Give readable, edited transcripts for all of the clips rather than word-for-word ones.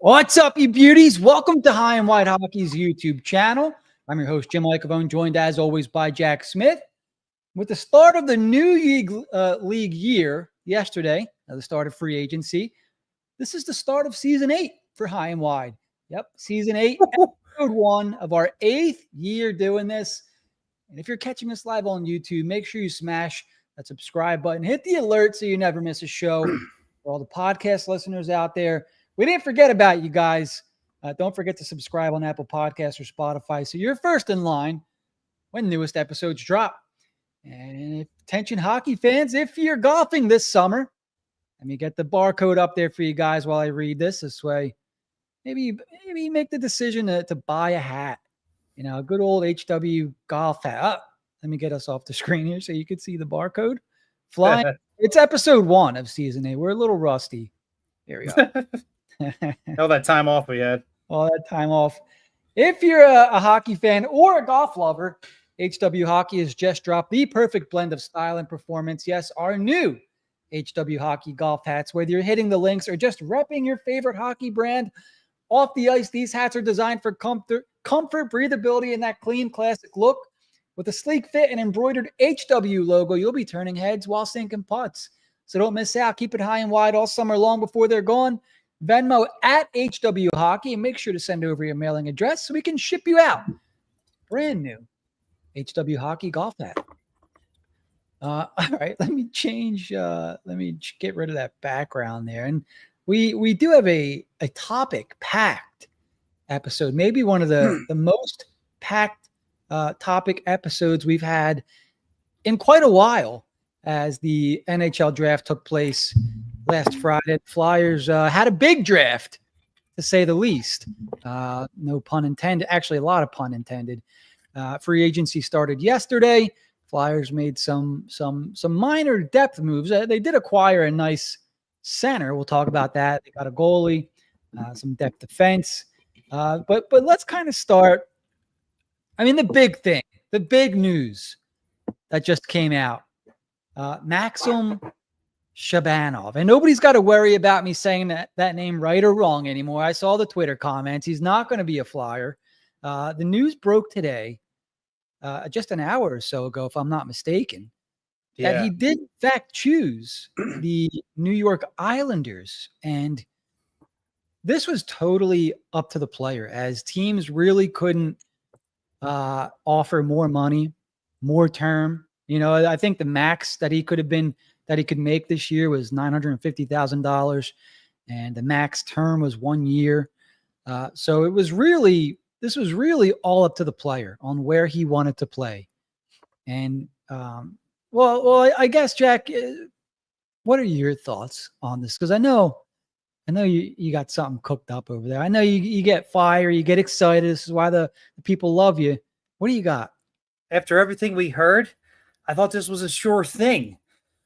What's up, you beauties? Welcome to High and Wide Hockey's YouTube channel. I'm your host, Jim Lycovone, joined as always by Jack Smith. With the start of the new league year yesterday, the start of free agency, this is the start of Season 8 for High and Wide. Yep, Season 8, Episode 1 of our 8th year doing this. And if you're catching us live on YouTube, make sure you smash that subscribe button. Hit the alert so you never miss a show. For all the podcast listeners out there, we didn't forget about you guys. Don't forget to subscribe on Apple Podcasts or Spotify so you're first in line when newest episodes drop. And attention hockey fans, if you're golfing this summer, let me get the barcode up there for you guys while I read this. This way, maybe make the decision to buy a hat. You know, a good old HW golf hat. Let me get us off the screen here so you can see the barcode. Flying. It's episode 1 of Season 8. We're a little rusty. Here we go. All that time off we had. All that time off. If you're a hockey fan or a golf lover, HW Hockey has just dropped the perfect blend of style and performance. Yes, our new HW Hockey golf hats. Whether you're hitting the links or just repping your favorite hockey brand off the ice, these hats are designed for comfort, breathability, and that clean, classic look. With a sleek fit and embroidered HW logo, you'll be turning heads while sinking putts. So don't miss out. Keep it high and wide all summer long before they're gone. Venmo at HW Hockey, and make sure to send over your mailing address so we can ship you out brand new HW Hockey golf hat. All right, let me change. Let me get rid of that background there. And we do have a topic packed episode, maybe one of the most packed topic episodes we've had in quite a while, as the NHL draft took place last Friday. Flyers had a big draft, to say the least. No pun intended. Actually, a lot of pun intended. Free agency started yesterday. Flyers made some minor depth moves. They did acquire a nice center. We'll talk about that. They got a goalie, some depth defense. But let's kind of start. I mean, the big thing, the big news that just came out. Maxim Shabanov. And nobody's got to worry about me saying that name right or wrong anymore. I saw the Twitter comments. He's not going to be a Flyer. The news broke today, just an hour or so ago, if I'm not mistaken, that he did in fact choose the New York Islanders. And this was totally up to the player, as teams really couldn't offer more money, more term. You know, I think the max that he could make this year was $950,000, and the max term was 1 year. So this was really all up to the player on where he wanted to play. And well, I guess, Jack, what are your thoughts on this? Because I know you got something cooked up over there. I know you get fire, you get excited. This is why the people love you. What do you got? After everything we heard, I thought this was a sure thing.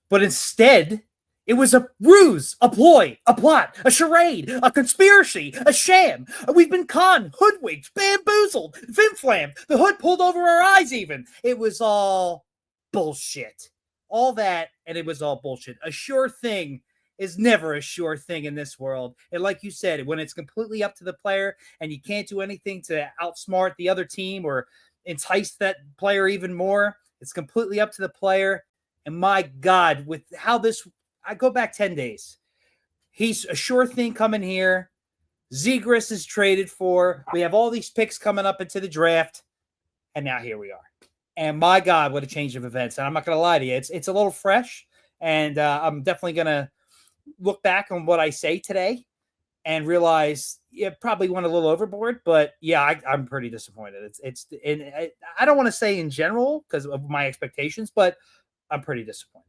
But instead, it was a ruse, a ploy, a plot, a charade, a conspiracy, a sham. We've been conned, hoodwinked, bamboozled, flim-flammed, the hood pulled over our eyes even. It was all bullshit. All that, and it was all bullshit. A sure thing is never a sure thing in this world. And like you said, when it's completely up to the player and you can't do anything to outsmart the other team or entice that player even more, it's completely up to the player. And my God, with how this, I go back 10 days. He's a sure thing coming here. Zegras is traded for. We have all these picks coming up into the draft. And now here we are. And my God, what a change of events. And I'm not going to lie to you. It's a little fresh. And I'm definitely going to look back on what I say today and realize it probably went a little overboard. But yeah, I'm pretty disappointed. I don't want to say in general because of my expectations, but I'm pretty disappointed.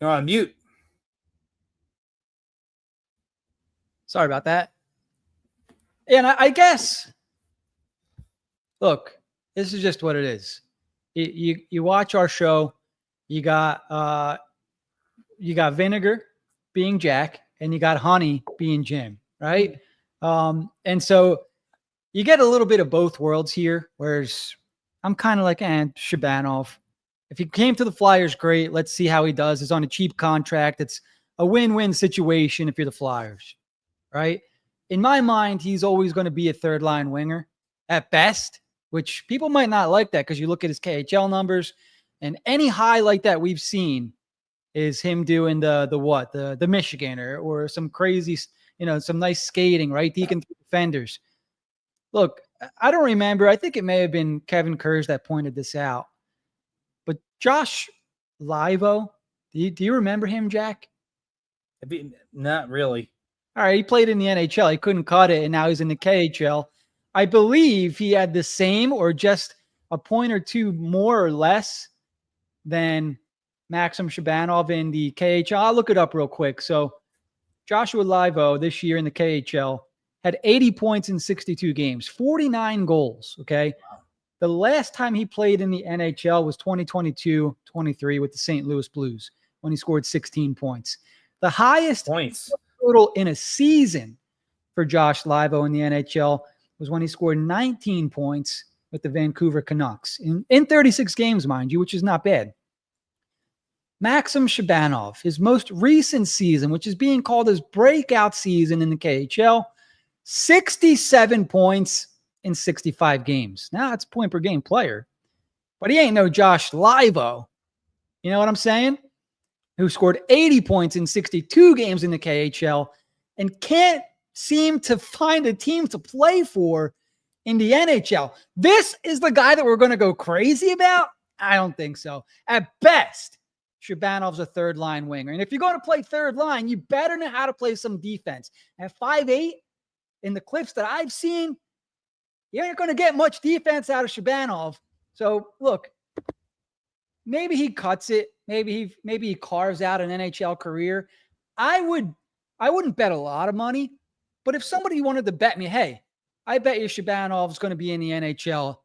You're on mute. Sorry about that. And I guess, look, this is just what it is. You watch our show. You got Vinegar being Jack, and you got Honey being Jim, right? And so you get a little bit of both worlds here, whereas I'm kind of like, Shabanov. If he came to the Flyers, great. Let's see how he does. He's on a cheap contract. It's a win-win situation if you're the Flyers, right? In my mind, he's always going to be a third line winger at best, which people might not like that because you look at his KHL numbers, and any highlight that we've seen is him doing the Michigan or some crazy, some nice skating, right? Deacon through defenders. Look, I don't remember. I think it may have been Kevin Kurz that pointed this out. But Josh Livo, do you remember him, Jack? Not really. All right, he played in the NHL. He couldn't cut it, and now he's in the KHL. I believe he had the same or just a point or two more or less than Maxim Shabanov in the KHL. I'll look it up real quick. So Joshua Livo this year in the KHL had 80 points in 62 games, 49 goals, okay? Wow. The last time he played in the NHL was 2022-23 with the St. Louis Blues when he scored 16 points. The highest points total in a season for Josh Livo in the NHL was when he scored 19 points with the Vancouver Canucks in 36 games, mind you, which is not bad. Maxim Shabanov, his most recent season, which is being called his breakout season in the KHL, 67 points in 65 games. Now that's point per game player, but he ain't no Josh Livo. You know what I'm saying? Who scored 80 points in 62 games in the KHL and can't seem to find a team to play for in the NHL. This is the guy that we're going to go crazy about? I don't think so. At best, Shabanov's a third line winger. And if you're going to play third line, you better know how to play some defense. At 5'8", in the clips that I've seen, you ain't going to get much defense out of Shabanov. So look, maybe he cuts it. Maybe he carves out an NHL career. I wouldn't bet a lot of money, but if somebody wanted to bet me, hey, I bet you Shabanov's going to be in the NHL,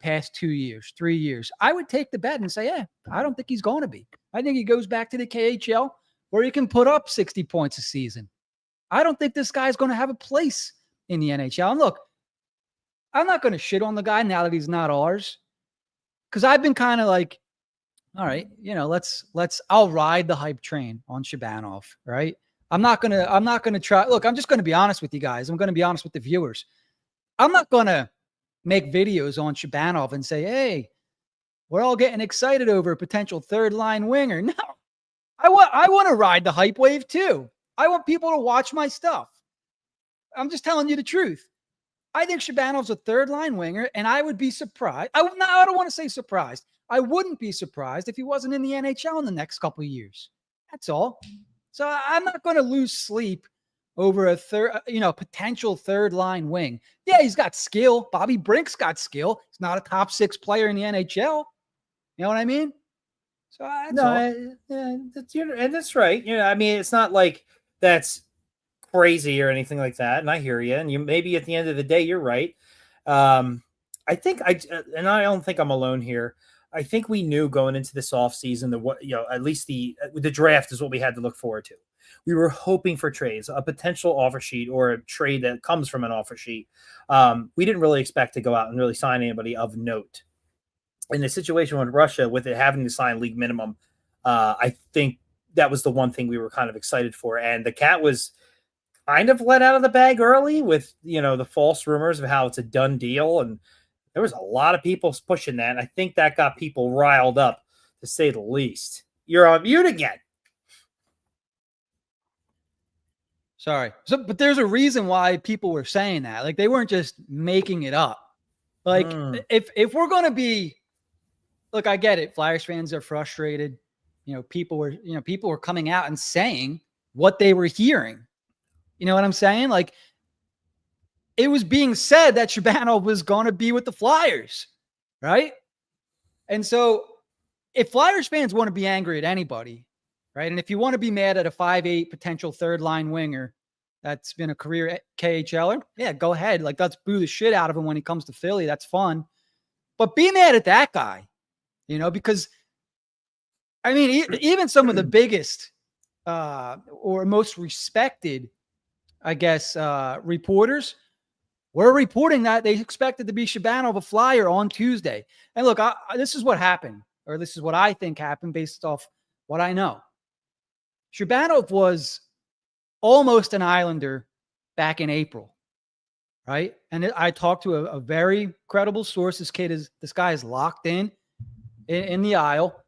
past 2 years, 3 years, I would take the bet and say, yeah, I don't think he's going to be. I think he goes back to the KHL where he can put up 60 points a season. I don't think this guy's going to have a place in the NHL. And look, I'm not going to shit on the guy now that he's not ours, because I've been kind of like, all right, I'll ride the hype train on Shabanov, right? I'm not going to try. Look, I'm just going to be honest with you guys. I'm going to be honest with the viewers. I'm not going to make videos on Shabanov and say, hey, we're all getting excited over a potential third line winger. No, I want to ride the hype wave too. I want people to watch my stuff. I'm just telling you the truth. I think Shabanov's a third line winger, and I would be surprised. I don't want to say surprised. I wouldn't be surprised if he wasn't in the NHL in the next couple of years. That's all. So I'm not going to lose sleep over a potential third line wing. Yeah, he's got skill. Bobby Brink's got skill. He's not a top 6 player in the NHL. You know what I mean? So that's right. It's not like that's crazy or anything like that. And I hear you. And maybe at the end of the day, you're right. I don't think I'm alone here. I think we knew going into this offseason that at least the draft is what we had to look forward to. We were hoping for trades, a potential offer sheet or a trade that comes from an offer sheet. We didn't really expect to go out and really sign anybody of note. In the situation with Russia, with it having to sign league minimum, I think that was the one thing we were kind of excited for. And the cat was kind of let out of the bag early with, the false rumors of how it's a done deal. And there was a lot of people pushing that. And I think that got people riled up, to say the least. You're on mute again. Sorry. But there's a reason why people were saying that. Like, they weren't just making it up. Like, if we're going to be, look, I get it. Flyers fans are frustrated. People were coming out and saying what they were hearing. You know what I'm saying? Like, it was being said that Shabanov was going to be with the Flyers, right? And so if Flyers fans want to be angry at anybody, right? And if you want to be mad at a 5'8" potential third line winger that's been a career KHLer, yeah, go ahead. Like, let's boo the shit out of him when he comes to Philly. That's fun. But be mad at that guy, because, even some of the biggest or most respected, I guess, reporters were reporting that they expected to be Shabanov a Flyer on Tuesday. And look, this is what happened, or this is what I think happened based off what I know. Shabanov was almost an Islander back in April, right? And I talked to a very credible source. This guy is locked in the aisle.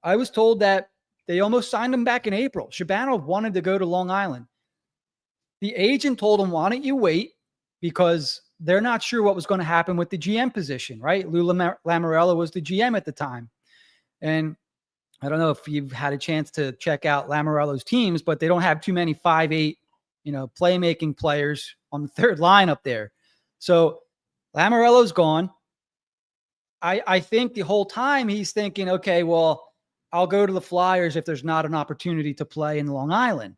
I was told that they almost signed him back in April. Shabanov wanted to go to Long Island. The agent told him, why don't you wait? Because they're not sure what was going to happen with the GM position, right? Lou Lamoriello was the GM at the time. And I don't know if you've had a chance to check out Lamoriello's teams, but they don't have too many 5'8", playmaking players on the third line up there. So Lamoriello's gone. I think the whole time he's thinking, okay, well, I'll go to the Flyers if there's not an opportunity to play in Long Island.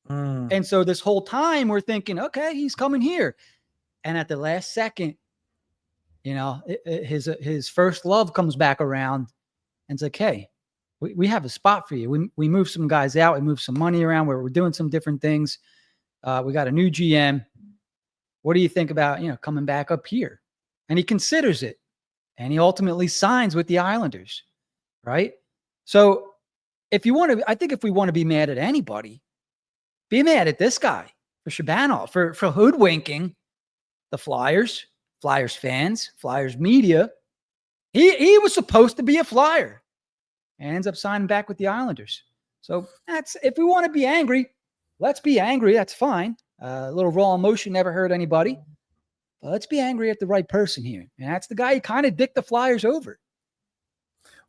And so this whole time we're thinking, okay, he's coming here. And at the last second, his first love comes back around and it's like, hey, we have a spot for you. We move some guys out. We move some money around where we're doing some different things. We got a new GM. What do you think about, coming back up here? And he considers it. And he ultimately signs with the Islanders, right? So if we want to be mad at anybody, be mad at this guy for Shabanov, for hoodwinking the Flyers fans, Flyers media. He was supposed to be a Flyer and ends up signing back with the Islanders. So if we want to be angry, let's be angry. That's fine. A little raw emotion never hurt anybody. But let's be angry at the right person here. And that's the guy who kind of dicked the Flyers over.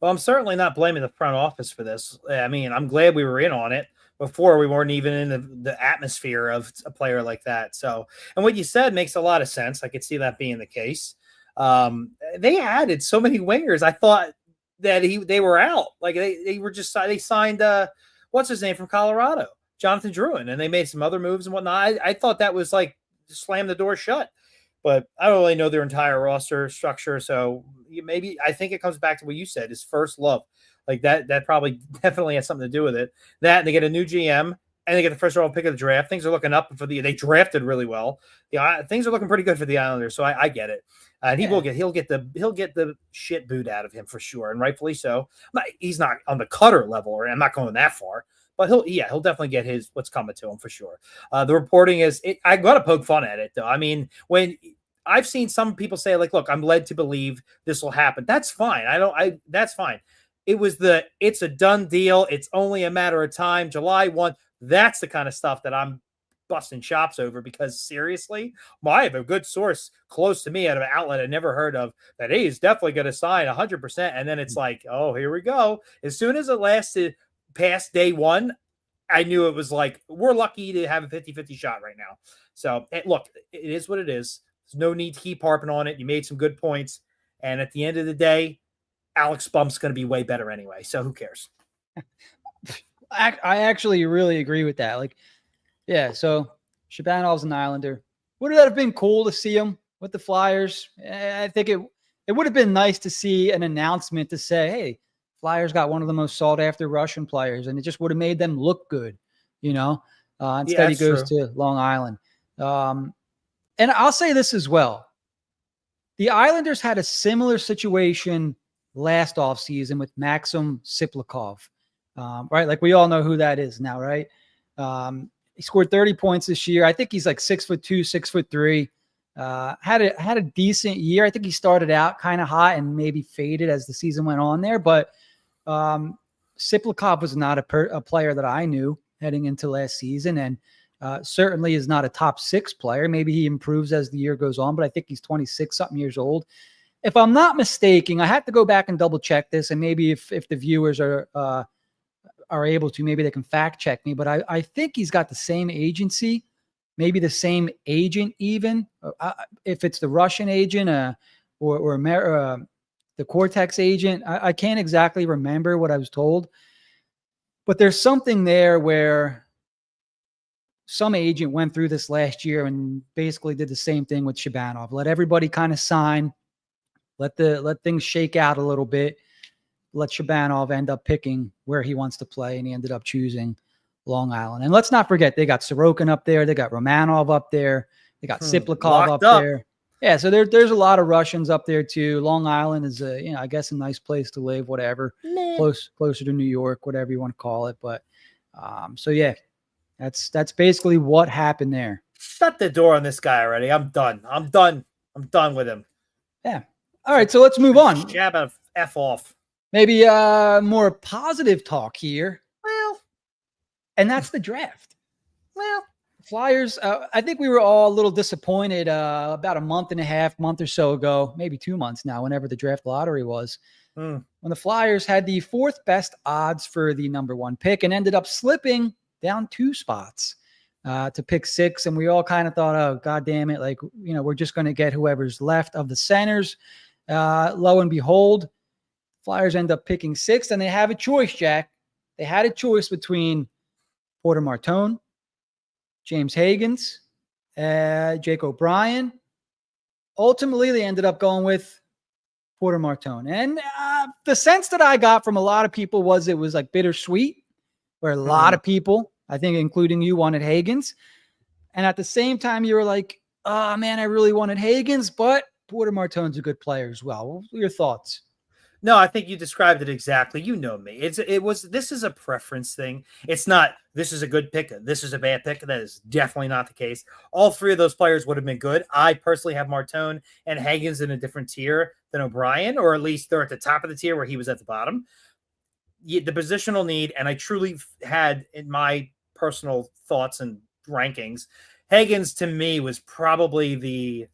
Well, I'm certainly not blaming the front office for this. I mean, I'm glad we were in on it before we weren't even in the atmosphere of a player like that. So, and what you said makes a lot of sense. I could see that being the case. They added so many wingers. I thought that they were out. Like they signed what's his name from Colorado, Jonathan Drouin, and they made some other moves and whatnot. I thought that was like slam the door shut. But I don't really know their entire roster structure. So I think it comes back to what you said, his first love. Like that probably definitely has something to do with it. That, and they get a new GM, and they get the first overall pick of the draft. Things are looking up they drafted really well. Things are looking pretty good for the Islanders. So I get it. And he'll get the shit booed out of him for sure. And rightfully so. He's not on the Cutter level, or I'm not going that far. But he'll definitely get what's coming to him for sure. The reporting is, I got to poke fun at it though. I mean, when I've seen some people say like, look, I'm led to believe this will happen. That's fine. That's fine. It's a done deal. It's only a matter of time. July 1. That's the kind of stuff that I'm busting chops over, because seriously, I have a good source close to me at an outlet I never heard of that he's definitely going to sign 100%. And then it's like, oh, here we go. As soon as it lasted past day one, I knew it was like, we're lucky to have a 50-50 shot right now. So look, it is what it is. There's no need to keep harping on it. You made some good points. And at the end of the day, Alex Bump's going to be way better anyway. So who cares? I actually really agree with that. Like, yeah, so Shabanov's an Islander. Would it have been cool to see him with the Flyers? I think it would have been nice to see an announcement to say, hey, Flyers got one of the most sought-after Russian players, and it just would have made them look good, Instead, he goes to Long Island. And I'll say this as well. The Islanders had a similar situation last offseason with Maxim Shabanov, right? Like, we all know who that is now, right? He scored 30 points this year. I think he's like 6'2", 6'3". Had a decent year. I think he started out kind of hot and maybe faded as the season went on there. But Shabanov was not a player that I knew heading into last season, and certainly is not a top 6 player. Maybe he improves as the year goes on, but I think he's 26-something years old. If I'm not mistaken, I have to go back and double check this, and maybe if the viewers are able to, maybe they can fact check me. But I think he's got the same agency, maybe the same agent even. If it's the Russian agent or the Cortex agent, I can't exactly remember what I was told. But there's something there where some agent went through this last year and basically did the same thing with Shabanov. Let everybody kind of sign, let things shake out a little bit. Let Shabanov end up picking where he wants to play, and he ended up choosing Long Island. And let's not forget, they got Sorokin up there, they got Romanov up there, they got Shabanov up there. Yeah, so there's a lot of Russians up there too. Long Island is I guess a nice place to live, whatever. Closer to New York, whatever you want to call it. But So yeah, that's basically what happened there. Shut the door on this guy already. I'm done. I'm done with him. Yeah. All right, so let's move on. Shabanov, F off. Maybe more positive talk here. Well, and that's the draft. Well, Flyers, I think we were all a little disappointed about a month or so ago, maybe 2 months now, whenever the draft lottery was, when the Flyers had the fourth best odds for the number one pick and ended up slipping down 2 spots to pick 6. And we all kind of thought, oh, God damn it. Like, we're just going to get whoever's left of the centers. Lo and behold, Flyers end up picking 6th, and they have a choice, Jack. They had a choice between Porter Martone, James Higgins, Jake O'Brien. Ultimately, they ended up going with Porter Martone. And the sense that I got from a lot of people was it was like bittersweet, where a lot of people, I think including you, wanted Higgins. And at the same time, you were like, oh, man, I really wanted Higgins, but Porter Martone's a good player as well. What were your thoughts? No, I think you described it exactly. You know me. This is a preference thing. It's not, this is a good pick, this is a bad pick. That is definitely not the case. All 3 of those players would have been good. I personally have Martone and Higgins in a different tier than O'Brien, or at least they're at the top of the tier where he was at the bottom. The positional need, and I truly had in my personal thoughts and rankings, Higgins to me was probably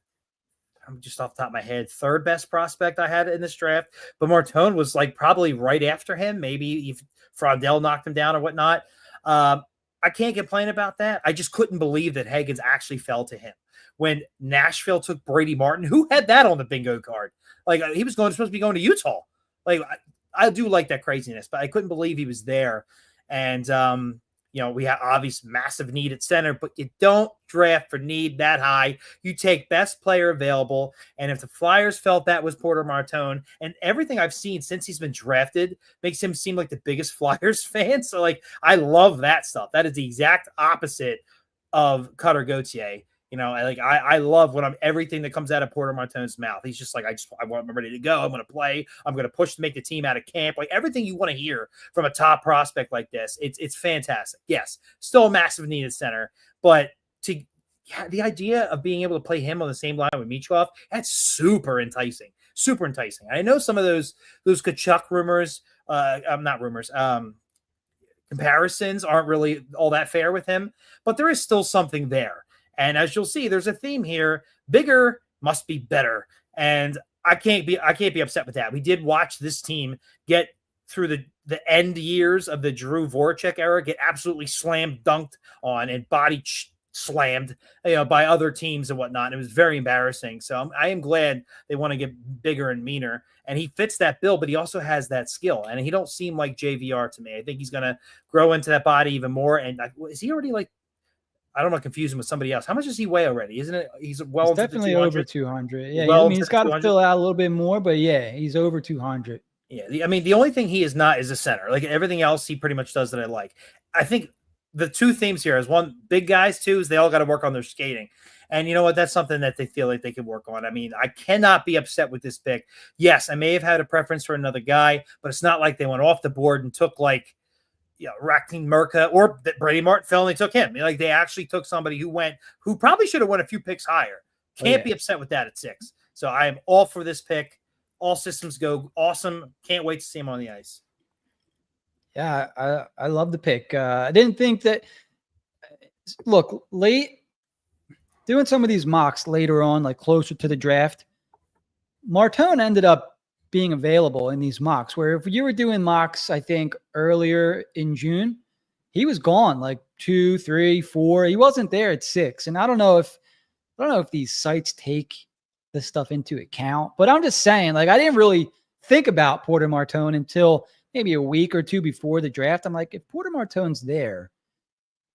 I'm just off the top of my head, 3rd best prospect I had in this draft. But Martone was like probably right after him. Maybe if Fraudel knocked him down or whatnot. I can't complain about that. I just couldn't believe that Higgins actually fell to him. When Nashville took Brady Martin, who had that on the bingo card? Like, he was supposed to be going to Utah. Like, I do like that craziness, but I couldn't believe he was there. And, we have obvious massive need at center, but you don't draft for need that high. You take best player available. And if the Flyers felt that was Porter Martone, and everything I've seen since he's been drafted makes him seem like the biggest Flyers fan. So, like, I love that stuff. That is the exact opposite of Cutter Gauthier. I love everything that comes out of Porter Martone's mouth. He's just like, I'm ready to go. I'm going to play. I'm going to push to make the team out of camp. Like, everything you want to hear from a top prospect like this. It's fantastic. Yes, still a massive need at center, but the idea of being able to play him on the same line with Michkov, that's super enticing. Super enticing. I know some of those Kachuk rumors, not rumors, comparisons aren't really all that fair with him, but there is still something there. And as you'll see, there's a theme here. Bigger must be better. And I can't be upset with that. We did watch this team get through the end years of the Drew Voracek era, get absolutely slam dunked on and body slammed, by other teams and whatnot. It was very embarrassing. So I am glad they want to get bigger and meaner. And he fits that bill, but he also has that skill. And he don't seem like JVR to me. I think he's going to grow into that body even more. And is he already like, I don't want to confuse him with somebody else. How much does he weigh already? Isn't it? He's definitely over 200. Yeah, he's got to fill out a little bit more, but yeah, he's over 200. Yeah, the only thing he is not is a center. Like, everything else, he pretty much does that I like. I think the 2 themes here is, 1, big guys, 2 is they all got to work on their skating. And you know what? That's something that they feel like they can work on. I mean, I cannot be upset with this pick. Yes, I may have had a preference for another guy, but it's not like they went off the board and took Rakhtin Merka or that Brady Martin fell and they took him. Like, they actually took somebody who probably should have went a few picks higher. Can't be upset with that at 6. So I am all for this pick. All systems go. Awesome. Can't wait to see him on the ice. Yeah, I love the pick. I didn't think that. Look, late doing some of these mocks later on, like closer to the draft, Martone ended up being available in these mocks, where if you were doing mocks, I think earlier in June, he was gone like 2, 3, 4. He wasn't there at 6. And I don't know if these sites take this stuff into account, but I'm just saying, like, I didn't really think about Porter Martone until maybe a week or 2 before the draft. I'm like, if Porter Martone's there,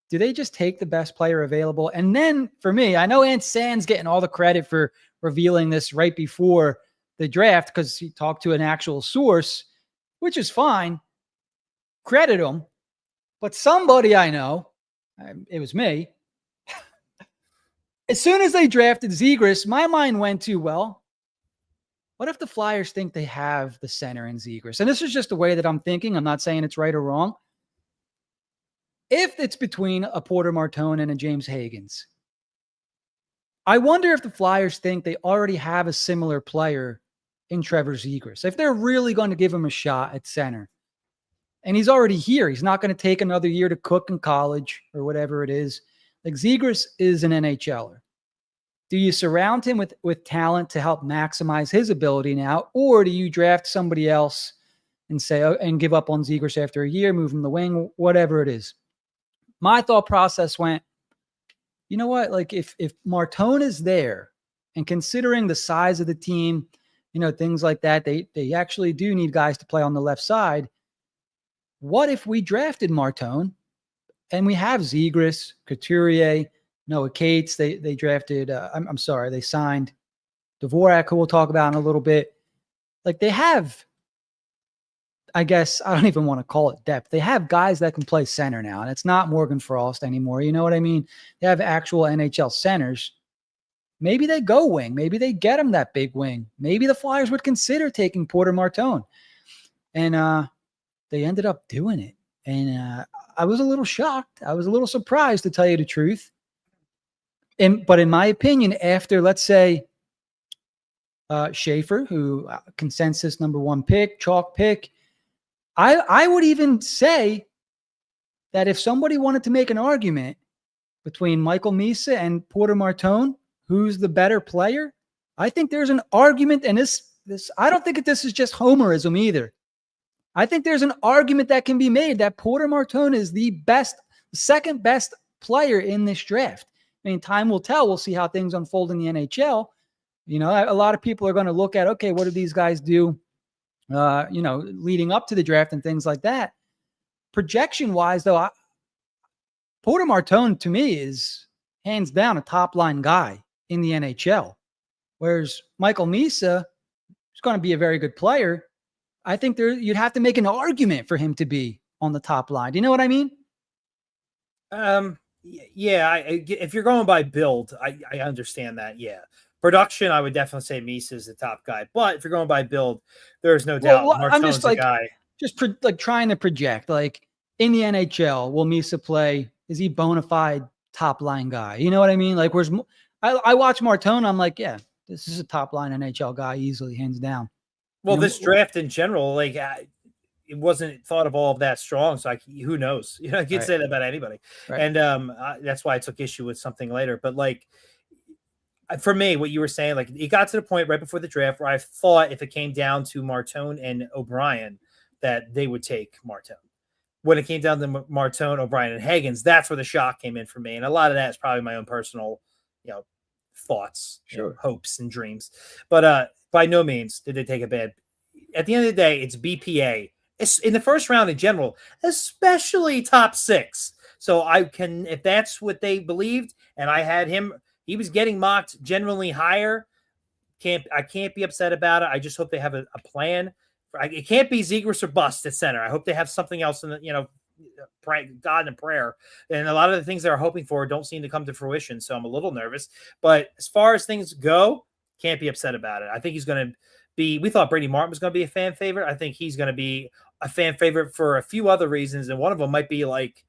do they just take the best player available? And then for me, I know Ant Sand's getting all the credit for revealing this right before the draft because he talked to an actual source, which is fine. Credit him. But somebody I know, it was me, as soon as they drafted Zegras, my mind went to, well, what if the Flyers think they have the center in Zegras? And this is just the way that I'm thinking. I'm not saying it's right or wrong. if it's between a Porter Martone and a James Higgins, I wonder if the Flyers think they already have a similar player in Trevor Zegras. If they're really going to give him a shot at center, and he's already here, he's not going to take another year to cook in college or whatever it is. Like, Zegras is an NHLer. Do you surround him with talent to help maximize his ability now, or do you draft somebody else and say, and give up on Zegras after a year, move him the wing, whatever it is? My thought process went, you know what? Like, if Martone is there, and considering the size of the team, things like that, they actually do need guys to play on the left side. What if we drafted Martone and we have Zegras, Couturier, Noah Cates? They drafted, they signed Dvorak, who we'll talk about in a little bit. Like, they have, I guess, I don't even want to call it depth. They have guys that can play center now, and it's not Morgan Frost anymore. You know what I mean? They have actual NHL centers. Maybe they go wing. Maybe they get him that big wing. Maybe the Flyers would consider taking Porter Martone. And they ended up doing it. And I was a little shocked. I was a little surprised, to tell you the truth. But in my opinion, after, let's say, Schaefer, who consensus #1 pick, chalk pick, I would even say that if somebody wanted to make an argument between Michael Misa and Porter Martone, who's the better player, I think there's an argument, and this I don't think this is just homerism either. I think there's an argument that can be made that Porter Martone is the second best player in this draft. I mean, time will tell. We'll see how things unfold in the NHL. A lot of people are going to look at, okay, what do these guys do, leading up to the draft and things like that. Projection-wise, though, Porter Martone, to me, is hands down a top-line guy in the NHL. Whereas Michael Misa is going to be a very good player. I think you'd have to make an argument for him to be on the top line. Do you know what I mean? Yeah. If you're going by build, I understand that. Yeah. Production, I would definitely say Misa is the top guy. But if you're going by build, there's no doubt I'm just a guy. Trying to project, like, in the NHL, will Misa play? Is he bona fide top line guy? You know what I mean? Like, I watch Martone, I'm like, yeah, this is a top line NHL guy easily, hands down. Well, this draft in general, like, it wasn't thought of all of that strong. So who knows? I could say that about anybody. Right. And that's why I took issue with something later. But, like, for me, what you were saying, like, it got to the point right before the draft where I thought if it came down to Martone and O'Brien, that they would take Martone. When it came down to Martone, O'Brien, and Higgins, that's where the shock came in for me. And a lot of that is probably my own personal, thoughts, hopes, and dreams. But by no means did they take a bad. At the end of the day, it's BPA. It's in the first round in general, especially top 6. So if that's what they believed, and I had him, he was getting mocked generally higher. I can't be upset about it. I just hope they have a plan. It can't be Zegras or bust at center. I hope they have something else in the, pray God in prayer. And a lot of the things they're hoping for don't seem to come to fruition. So I'm a little nervous. But as far as things go, can't be upset about it. I think he's going to be. We thought Brady Martin was going to be a fan favorite. I think he's going to be a fan favorite for a few other reasons, and one of them might be like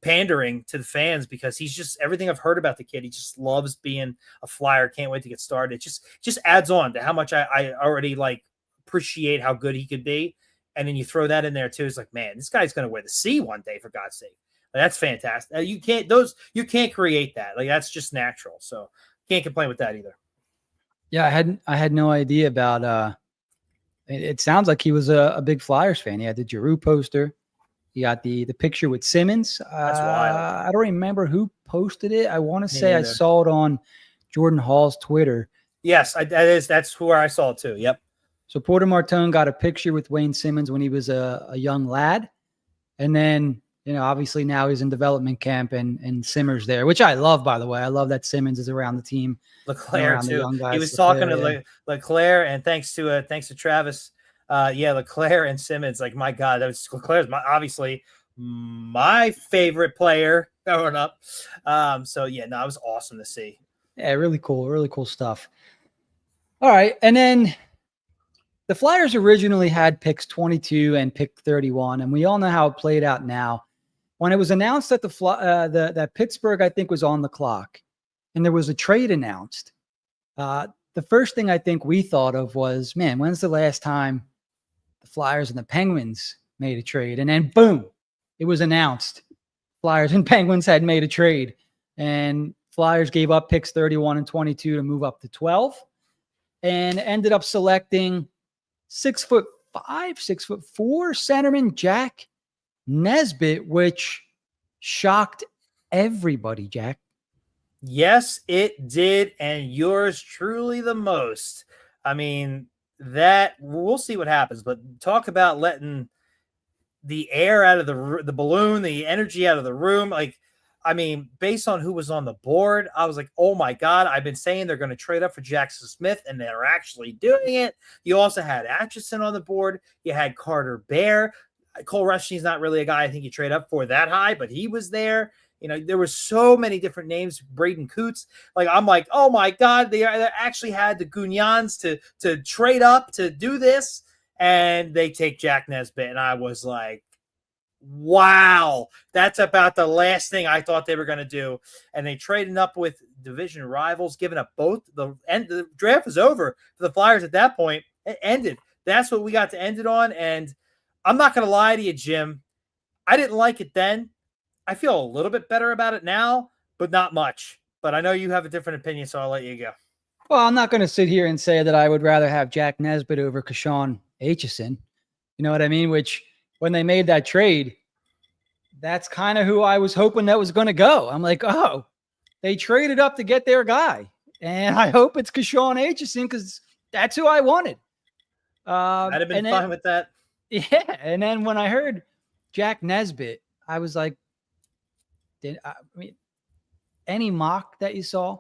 pandering to the fans because he's just everything I've heard about the kid. He just loves being a Flyer. Can't wait to get started. It just adds on to how much I already appreciate how good he could be. And then you throw that in there too. It's like, man, this guy's going to wear the C one day, for God's sake. That's fantastic. You can't create that. That's just natural. So can't complain with that either. Yeah. I had no idea about, it sounds like he was a big Flyers fan. He had the Giroux poster. He got the picture with Simmons. That's wild. I don't remember who posted it. I want to say I saw it on Jordan Hall's Twitter. Yes, that's where I saw it too. Yep. So Porter Martone got a picture with Wayne Simmons when he was a young lad. And then, obviously now he's in development camp and Simmers there, which I love, by the way. I love that Simmons is around the team. Leclaire too. He was talking to Leclaire, and thanks to Travis. Leclaire and Simmons, like, my God, Leclaire's obviously my favorite player growing up. It was awesome to see. Yeah, really cool stuff. All right. And then the Flyers originally had picks 22 and pick 31, and we all know how it played out now. when it was announced that that Pittsburgh, I think, was on the clock and there was a trade announced, the first thing I think we thought of was, man, when's the last time the Flyers and the Penguins made a trade? And then boom, it was announced. Flyers and Penguins had made a trade, and Flyers gave up picks 31 and 22 to move up to 12 and ended up selecting 6'5", 6'4" centerman Jack Nesbitt, which shocked everybody, Jack. Yes, it did, and yours truly the most. I mean, that we'll see what happens, but talk about letting the air out of the balloon, the energy out of the room. Like, I mean, based on who was on the board, I was like, oh my God, I've been saying they're going to trade up for Jackson Smith, and they're actually doing it. You also had Atchison on the board. You had Carter Bear. Cole Rushing's not really a guy I think you trade up for that high, but he was there. You know, there were so many different names. Braden Coots. Like, I'm like, oh my God, they actually had the Gugnons to trade up to do this, and they take Jack Nesbitt, and I was like, wow, that's about the last thing I thought they were going to do. And they traded up with division rivals, giving up both. The draft was over for the Flyers at that point. It ended. That's what we got to end it on. And I'm not going to lie to you, Jim. I didn't like it then. I feel a little bit better about it now, but not much. But I know you have a different opinion, so I'll let you go. Well, I'm not going to sit here and say that I would rather have Jack Nesbitt over Kashawn Aitchison. You know what I mean? Which, when they made that trade, that's kind of who I was hoping that was going to go. I'm like, oh, they traded up to get their guy. And I hope it's Kashawn Aitchison because that's who I wanted. I'd have been fine with that. Yeah. And then when I heard Jack Nesbitt, I was like, any mock that you saw?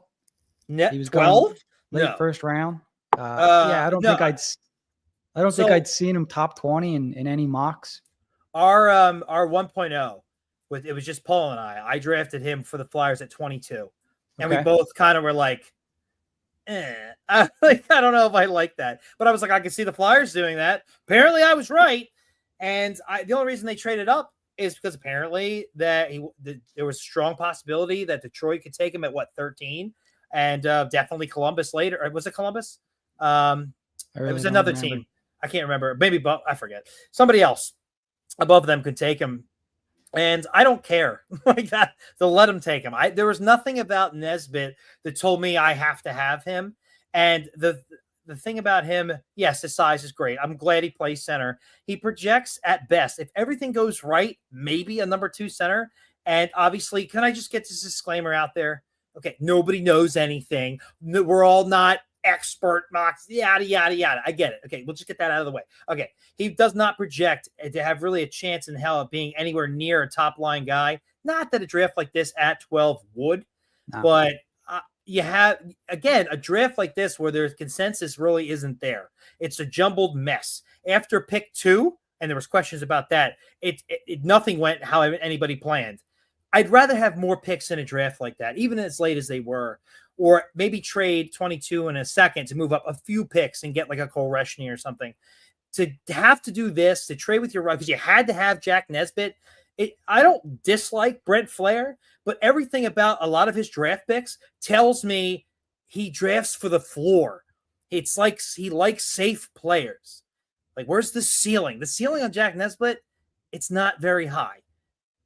He was 12? Late first round. I don't think I'd seen him top 20 in any mocks. Our 1.0 it was just Paul and I drafted him for the Flyers at 22. And we both kind of were like, I don't know if I like that. But I was like, I can see the Flyers doing that. Apparently I was right. And the only reason they traded up is because apparently that there was a strong possibility that Detroit could take him at 13, and definitely Columbus later. Or was it Columbus? It was another team. I can't remember. Maybe, but I forget. Somebody else above them could take him, and I don't care like that. To let him take him. There was nothing about Nesbitt that told me I have to have him, and the thing about him, yes, his size is great. I'm glad he plays center. He projects at best. If everything goes right, maybe a number 2 center. And obviously, can I just get this disclaimer out there? Okay, nobody knows anything. We're all not expert mocks, yada, yada, yada. I get it. Okay, we'll just get that out of the way. Okay, he does not project to have really a chance in hell of being anywhere near a top-line guy. Not that a draft like this at 12 would, but you have, again, a draft like this where there's consensus really isn't there. It's a jumbled mess. After pick 2, and there was questions about that, nothing went how anybody planned. I'd rather have more picks in a draft like that, even as late as they were, or maybe trade 22 in a second to move up a few picks and get like a Cole Rushing or something. To have to do this, to trade with your right, because you had to have Jack Nesbitt. I don't dislike Brent Flair, but everything about a lot of his draft picks tells me he drafts for the floor. It's like he likes safe players. Like, where's the ceiling? The ceiling on Jack Nesbitt, it's not very high.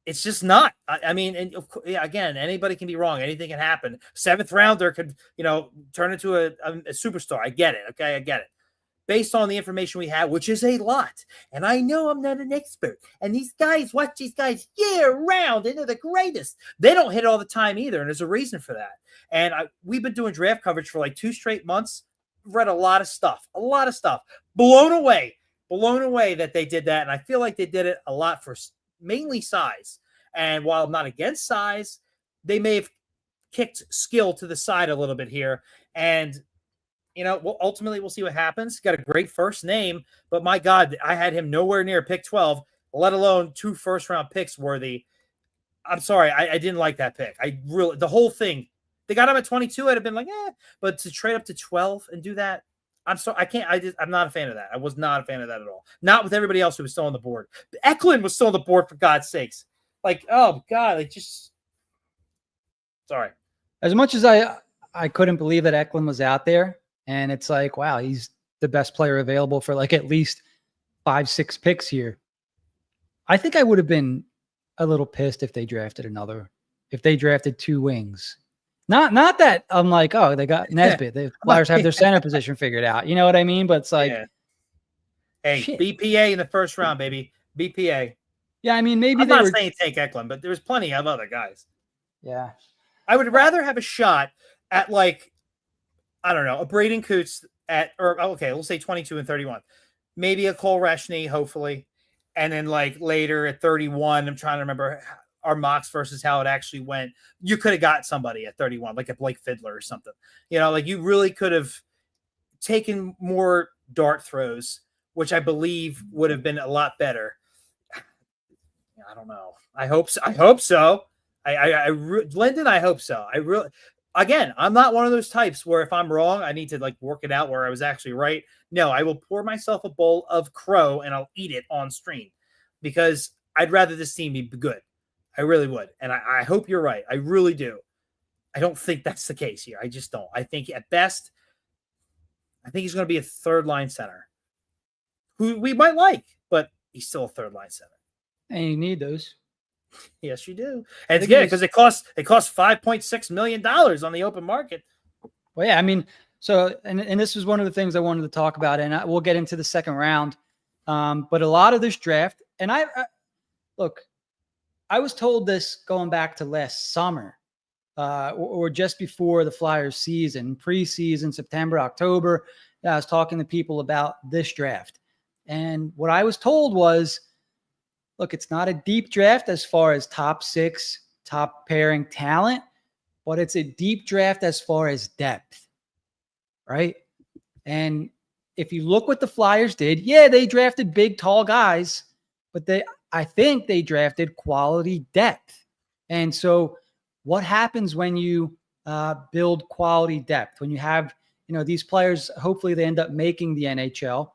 It's just not. I mean, and again, anybody can be wrong. Anything can happen. 7th rounder could, turn into a superstar. I get it. Okay, I get it. Based on the information we have, which is a lot. And I know I'm not an expert. And these guys, watch these guys year round, and they're the greatest. They don't hit all the time either, and there's a reason for that. And we've been doing draft coverage for like 2 straight months. Read a lot of stuff. Blown away that they did that. And I feel like they did it a lot for mainly size. And while I'm not against size, they may have kicked skill to the side a little bit here. And ultimately we'll see what happens. He's got a great first name, but my God, I had him nowhere near pick 12, let alone 2 first-round picks worthy. I'm sorry, I didn't like that pick. The whole thing. They got him at 22. I'd have been like, but to trade up to 12 and do that, I'm not a fan of that. I was not a fan of that at all. Not with everybody else who was still on the board. Eklund was still on the board, for God's sakes. Like, oh God, like just sorry. As much as I couldn't believe that Eklund was out there, and it's like, wow, he's the best player available for like at least 5-6 picks here. I think I would have been a little pissed if they drafted two wings. Not that I'm like, oh, they got Nesbitt. The Flyers have their center position figured out. You know what I mean? But it's like, hey, shit. BPA in the first round, baby. BPA. Yeah, I mean, maybe I'm not saying take Eklund, but there's plenty of other guys. Yeah. I would rather have a shot at like, I don't know, a Braden Coots we'll say 22 and 31. Maybe a Cole Reshny, hopefully. And then like later at 31, I'm trying to remember our mocks versus how it actually went. You could have got somebody at 31, like a Blake Fiddler or something. You know, like you really could have taken more dart throws, which I believe would have been a lot better. I don't know. I hope so. Lyndon, I hope so. Again, I'm not one of those types where if I'm wrong, I need to like work it out where I was actually right. No, I will pour myself a bowl of crow and I'll eat it on stream because I'd rather this team be good. I really would. And I hope you're right. I really do. I don't think that's the case here. I just don't. I think at best, he's going to be a third line center who we might like, but he's still a third line center. And you need those. Yes, you do. And again, because it costs $5.6 million on the open market. Well, yeah, I mean, so and this was one of the things I wanted to talk about, and we'll get into the second round. But a lot of this draft, and I look, I was told this going back to last summer, or just before the Flyers season, preseason, September, October. I was talking to people about this draft, and what I was told was, look, it's not a deep draft as far as top 6, top pairing talent, but it's a deep draft as far as depth, right? And if you look what the Flyers did, yeah, they drafted big, tall guys, but I think they drafted quality depth. And so what happens when you build quality depth? When you have, these players, hopefully they end up making the NHL.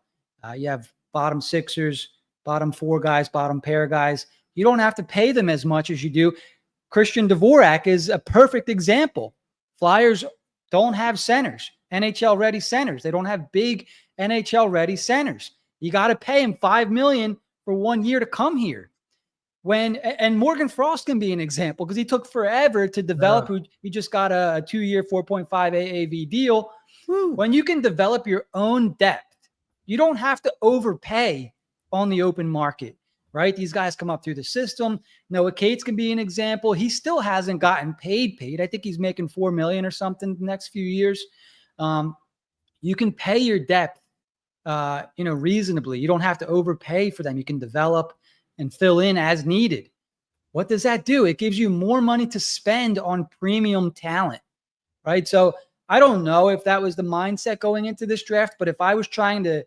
You have bottom sixers, bottom 4 guys, bottom pair guys. You don't have to pay them as much as you do. Christian Dvorak is a perfect example. Flyers don't have centers, NHL-ready centers. They don't have big NHL-ready centers. You got to pay him $5 million for 1 year to come here. And Morgan Frost can be an example because he took forever to develop. He just got a 2-year, $4.5 AAV deal. When you can develop your own depth, you don't have to overpay on the open market, right? These guys come up through the system. Noah Cates can be an example. He still hasn't gotten paid. I think he's making $4 million or something the next few years. You can pay your depth, reasonably. You don't have to overpay for them. You can develop and fill in as needed. What does that do? It gives you more money to spend on premium talent, right? So I don't know if that was the mindset going into this draft, but if I was trying to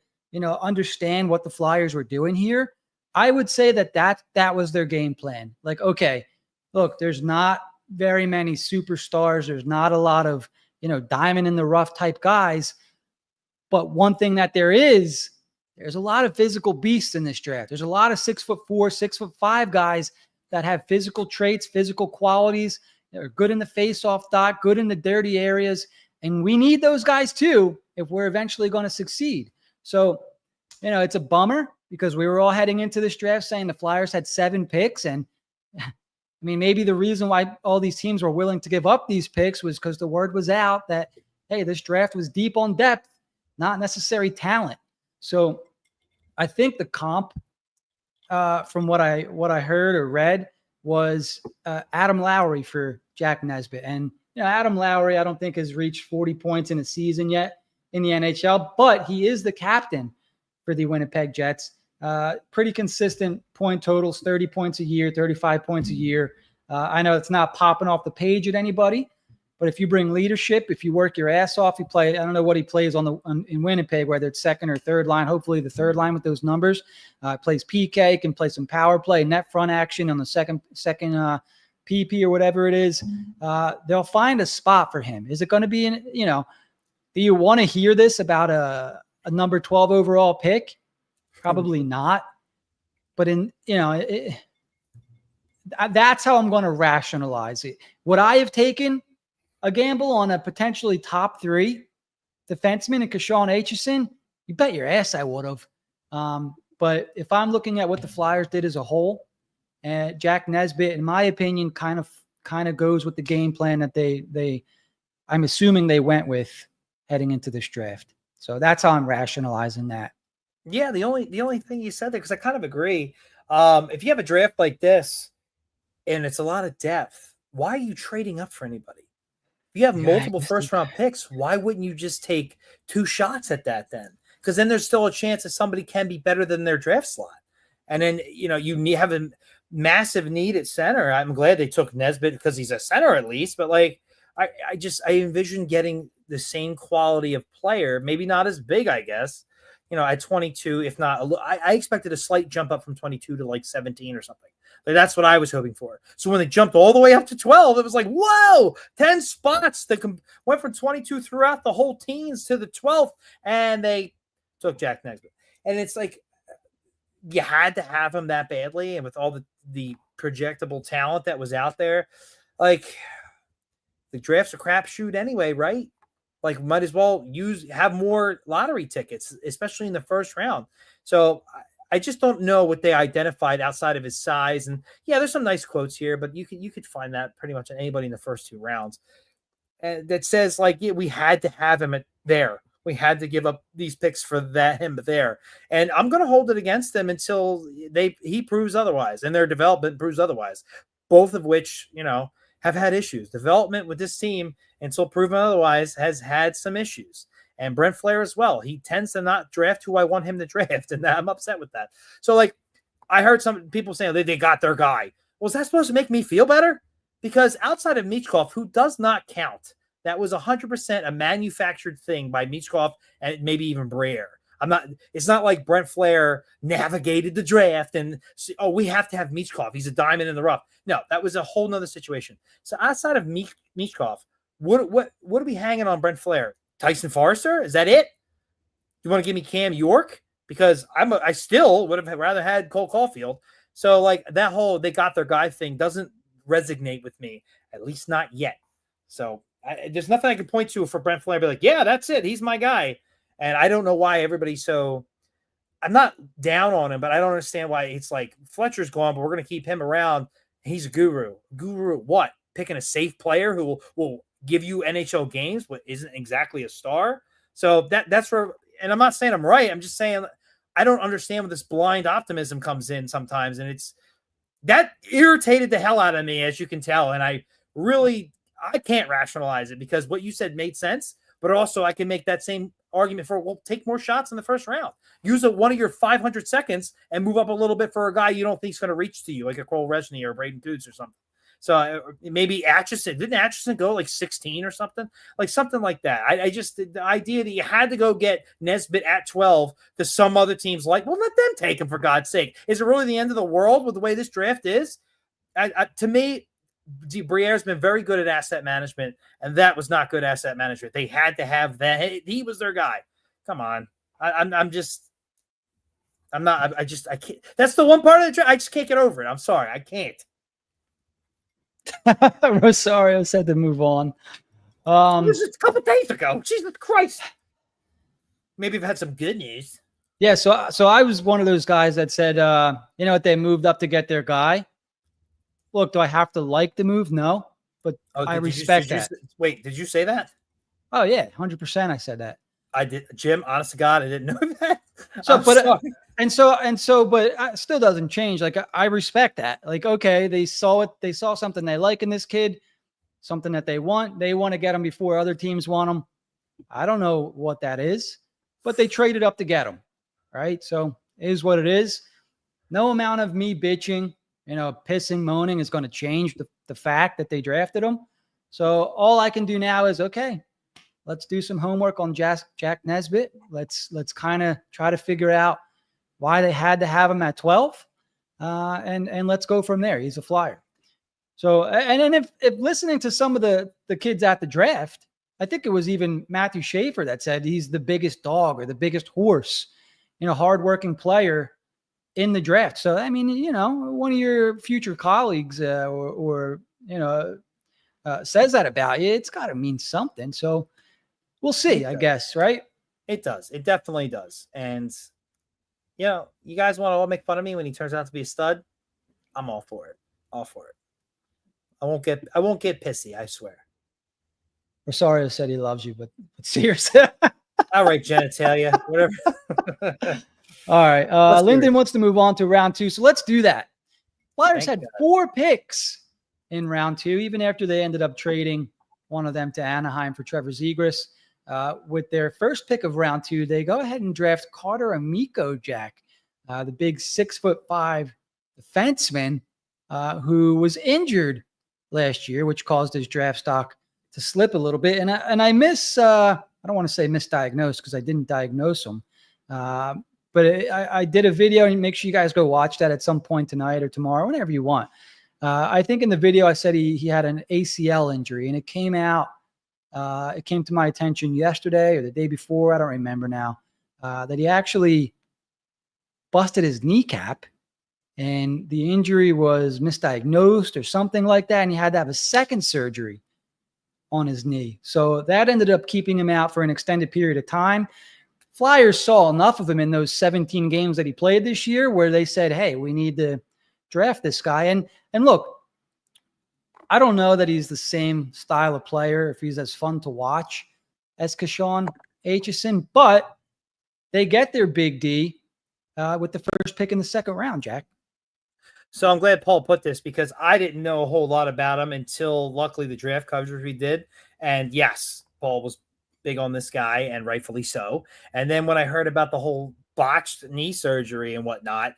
understand what the Flyers were doing here, I would say that was their game plan. Like, okay, look, there's not very many superstars. There's not a lot of, diamond in the rough type guys. But one thing that there's a lot of physical beasts in this draft. There's a lot of 6'4", 6'5" guys that have physical traits, physical qualities. They're good in the face-off dot, good in the dirty areas. And we need those guys too if we're eventually going to succeed. So, it's a bummer because we were all heading into this draft saying the Flyers had 7 picks. And I mean, maybe the reason why all these teams were willing to give up these picks was because the word was out that, hey, this draft was deep on depth, not necessary talent. So I think the comp from what I heard or read was Adam Lowry for Jack Nesbitt. And, Adam Lowry, I don't think has reached 40 points in a season yet in the NHL, but he is the captain for the Winnipeg Jets. Pretty consistent point totals, 30 points a year, 35 points a year. I know it's not popping off the page at anybody, but if you bring leadership, if you work your ass off, you play, I don't know what he plays in Winnipeg, whether it's second or third line, hopefully the third line with those numbers. Plays PK, can play some power play, net front action on the second PP or whatever it is. They'll find a spot for him. Is it going to be do you want to hear this about a number 12 overall pick? Probably not. But That's how I'm going to rationalize it. Would I have taken a gamble on a potentially top 3 defenseman in Keshawn Aitchison? You bet your ass I would have. But if I'm looking at what the Flyers did as a whole, and Jack Nesbitt, in my opinion, kind of goes with the game plan that I'm assuming they went with heading into this draft. So that's how I'm rationalizing that. Yeah, the only thing you said there, because I kind of agree. If you have a draft like this and it's a lot of depth, why are you trading up for anybody? If you have multiple first-round picks, why wouldn't you just take 2 shots at that then? Because then there's still a chance that somebody can be better than their draft slot. And then, you have a massive need at center. I'm glad they took Nesbitt because he's a center at least. But, like, I envision getting the same quality of player, maybe not as big, I guess, at 22, if not. I expected a slight jump up from 22 to, like, 17 or something. Like, that's what I was hoping for. So when they jumped all the way up to 12, it was like, whoa, 10 spots. They went from 22 throughout the whole teens to the 12th, and they took Jack Nesbitt. And it's like, you had to have him that badly, and with all the projectable talent that was out there, like, the draft's a crapshoot anyway, right? Like, might as well have more lottery tickets, especially in the first round. So I just don't know what they identified outside of his size. And yeah, there's some nice quotes here, but you could find that pretty much on anybody in the first 2 rounds. And that says, like, yeah, we had to have him there. We had to give up these picks for him there. And I'm going to hold it against them until he proves otherwise, and their development proves otherwise. Both of which, have had issues. Development with this team, until proven otherwise, has had some issues. And Brent Flair as well. He tends to not draft who I want him to draft, and I'm upset with that. So, like, I heard some people saying they got their guy. Was that supposed to make me feel better? Because outside of Michkov, who does not count, that was 100% a manufactured thing by Michkov and maybe even Briere. It's not like Brent Flair navigated the draft and, we have to have Michkov. He's a diamond in the rough. No, that was a whole nother situation. So outside of Michkov, what are we hanging on Brent Flair? Tyson Forrester? Is that it? You want to give me Cam York? Because I still would have rather had Cole Caulfield. So, like, that whole they got their guy thing doesn't resonate with me, at least not yet. So there's nothing I can point to for Brent Flair. Be like, yeah, that's it. He's my guy. And I don't know why everybody's so. I'm not down on him, but I don't understand why it's like Fletcher's gone, but we're going to keep him around. He's a guru. Guru what? Picking a safe player who will give you NHL games, but isn't exactly a star. So that's where, and I'm not saying I'm right. I'm just saying I don't understand where this blind optimism comes in sometimes. And that irritated the hell out of me, as you can tell. And I can't rationalize it, because what you said made sense, but also I can make that same argument for, well, take more shots in the first round. Use one of your 500 seconds and move up a little bit for a guy you don't think is going to reach to you, like a Cole Resny or Braden Coots or something. So maybe Atchison. Didn't Atchison go like 16 or something? Like something like that. I just, the idea that you had to go get Nesbitt at 12 because some other teams like, well, let them take him, for God's sake. Is it really the end of the world with the way this draft is? To me, Briere's been very good at asset management, and that was not good asset management. They had to have that. He was their guy. Come on. I can't. That's the one part of the draft. I just can't get over it. I'm sorry. I can't. Rosario said to move on. This is a couple days ago. Jesus Christ. Maybe I've had some good news. Yeah, so I was one of those guys that said, they moved up to get their guy. Look, do I have to like the move? No, but I respect that. Wait, did you say that? Oh yeah, 100%. I said that. I did, Jim. Honest to God, I didn't know that. But it still doesn't change. Like, I respect that. Like, okay, they saw it. They saw something they like in this kid, something that they want. They want to get him before other teams want him. I don't know what that is, but they traded up to get him. Right. So it is what it is. No amount of me bitching, pissing, moaning is going to change the fact that they drafted him. So all I can do now is, okay, let's do some homework on Jack Nesbitt. Let's kind of try to figure out why they had to have him at 12. And let's go from there. He's a Flyer. So, and then if listening to some of the kids at the draft, I think it was even Matthew Schaefer that said he's the biggest dog or the biggest horse, hardworking player. in the draft. So, I mean, one of your future colleagues or says that about you, it's got to mean something. So we'll see, I guess, right? It does. It definitely does. And, you guys want to all make fun of me when he turns out to be a stud? I'm all for it. All for it. I won't get pissy, I swear. We're sorry I said he loves you, but seriously. All right, genitalia, whatever. All right. Lyndon wants to move on to round 2. So let's do that. Flyers had 4 picks in round 2, even after they ended up trading one of them to Anaheim for Trevor Zegras. With their first pick of round 2, they go ahead and draft Carter Amico, Jack, the big 6'5" defenseman who was injured last year, which caused his draft stock to slip a little bit. And I don't want to say misdiagnosed because I didn't diagnose him. But I did a video, and make sure you guys go watch that at some point tonight or tomorrow, whenever you want. I think in the video I said he had an ACL injury, and it came to my attention yesterday or the day before, I don't remember now, that he actually busted his kneecap, and the injury was misdiagnosed or something like that, and he had to have a second surgery on his knee. So that ended up keeping him out for an extended period of time. Flyers saw enough of him in those 17 games that he played this year where they said, hey, we need to draft this guy. And look, I don't know that he's the same style of player, if he's as fun to watch as Kashawn Aitchison, but they get their big D with the first pick in the second round, Jack. So I'm glad Paul put this because I didn't know a whole lot about him until luckily the draft coverage we did. And yes, Paul was big on this guy, and rightfully so. And then when I heard about the whole botched knee surgery and whatnot,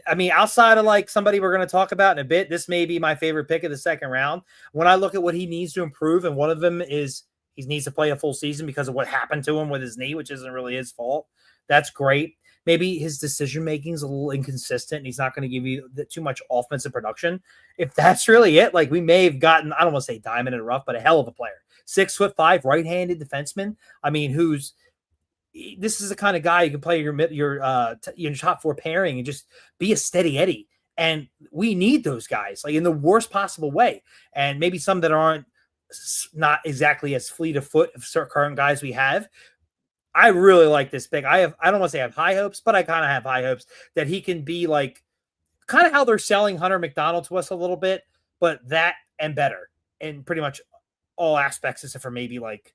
I mean, outside of like somebody we're going to talk about in a bit, this may be my favorite pick of the second round. When I look at what he needs to improve, and one of them is he needs to play a full season because of what happened to him with his knee, which isn't really his fault. That's great. Maybe his decision-making is a little inconsistent and he's not going to give you too much offensive production. If that's really it, like we may have gotten, I don't want to say diamond in the rough, but a hell of a player. 6'5", right-handed defenseman. I mean, this is the kind of guy you can play your top 4 pairing and just be a steady Eddie. And we need those guys like in the worst possible way. And maybe some that aren't not exactly as fleet of foot of certain current guys we have. I really like this pick. I don't want to say I have high hopes, but I kind of have high hopes that he can be like kind of how they're selling Hunter McDonald to us a little bit, but that and better in pretty much all aspects except for maybe like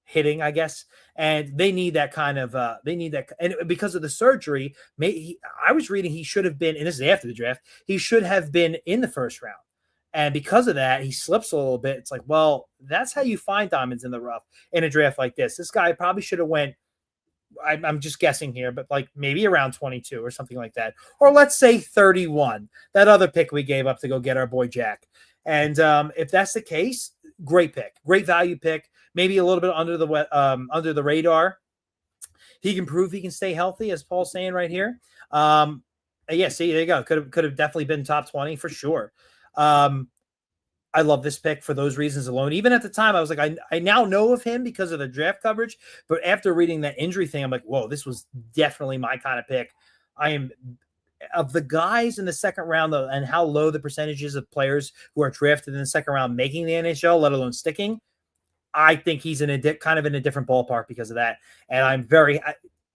hitting, I guess. And they need that kind of and because of the surgery, I was reading he should have been, and this is after the draft, he should have been in the first round. And because of that, he slips a little bit. It's like, well, that's how you find diamonds in the rough in a draft like this. This guy probably should have went, I'm just guessing here, but like maybe around 22 or something like that. Or let's say 31, that other pick we gave up to go get our boy Jack. And if that's the case, great pick, great value pick, maybe a little bit under the radar. He can prove he can stay healthy, as Paul's saying right here. Yeah, see, there you go. Could have definitely been top 20 for sure. I love this pick for those reasons alone. Even at the time, I was like, I now know of him because of the draft coverage. But after reading that injury thing, I'm like, whoa, this was definitely my kind of pick. I am of the guys in the second round, though, and how low the percentages of players who are drafted in the second round making the NHL, let alone sticking. I think he's kind of in a different ballpark because of that. And I'm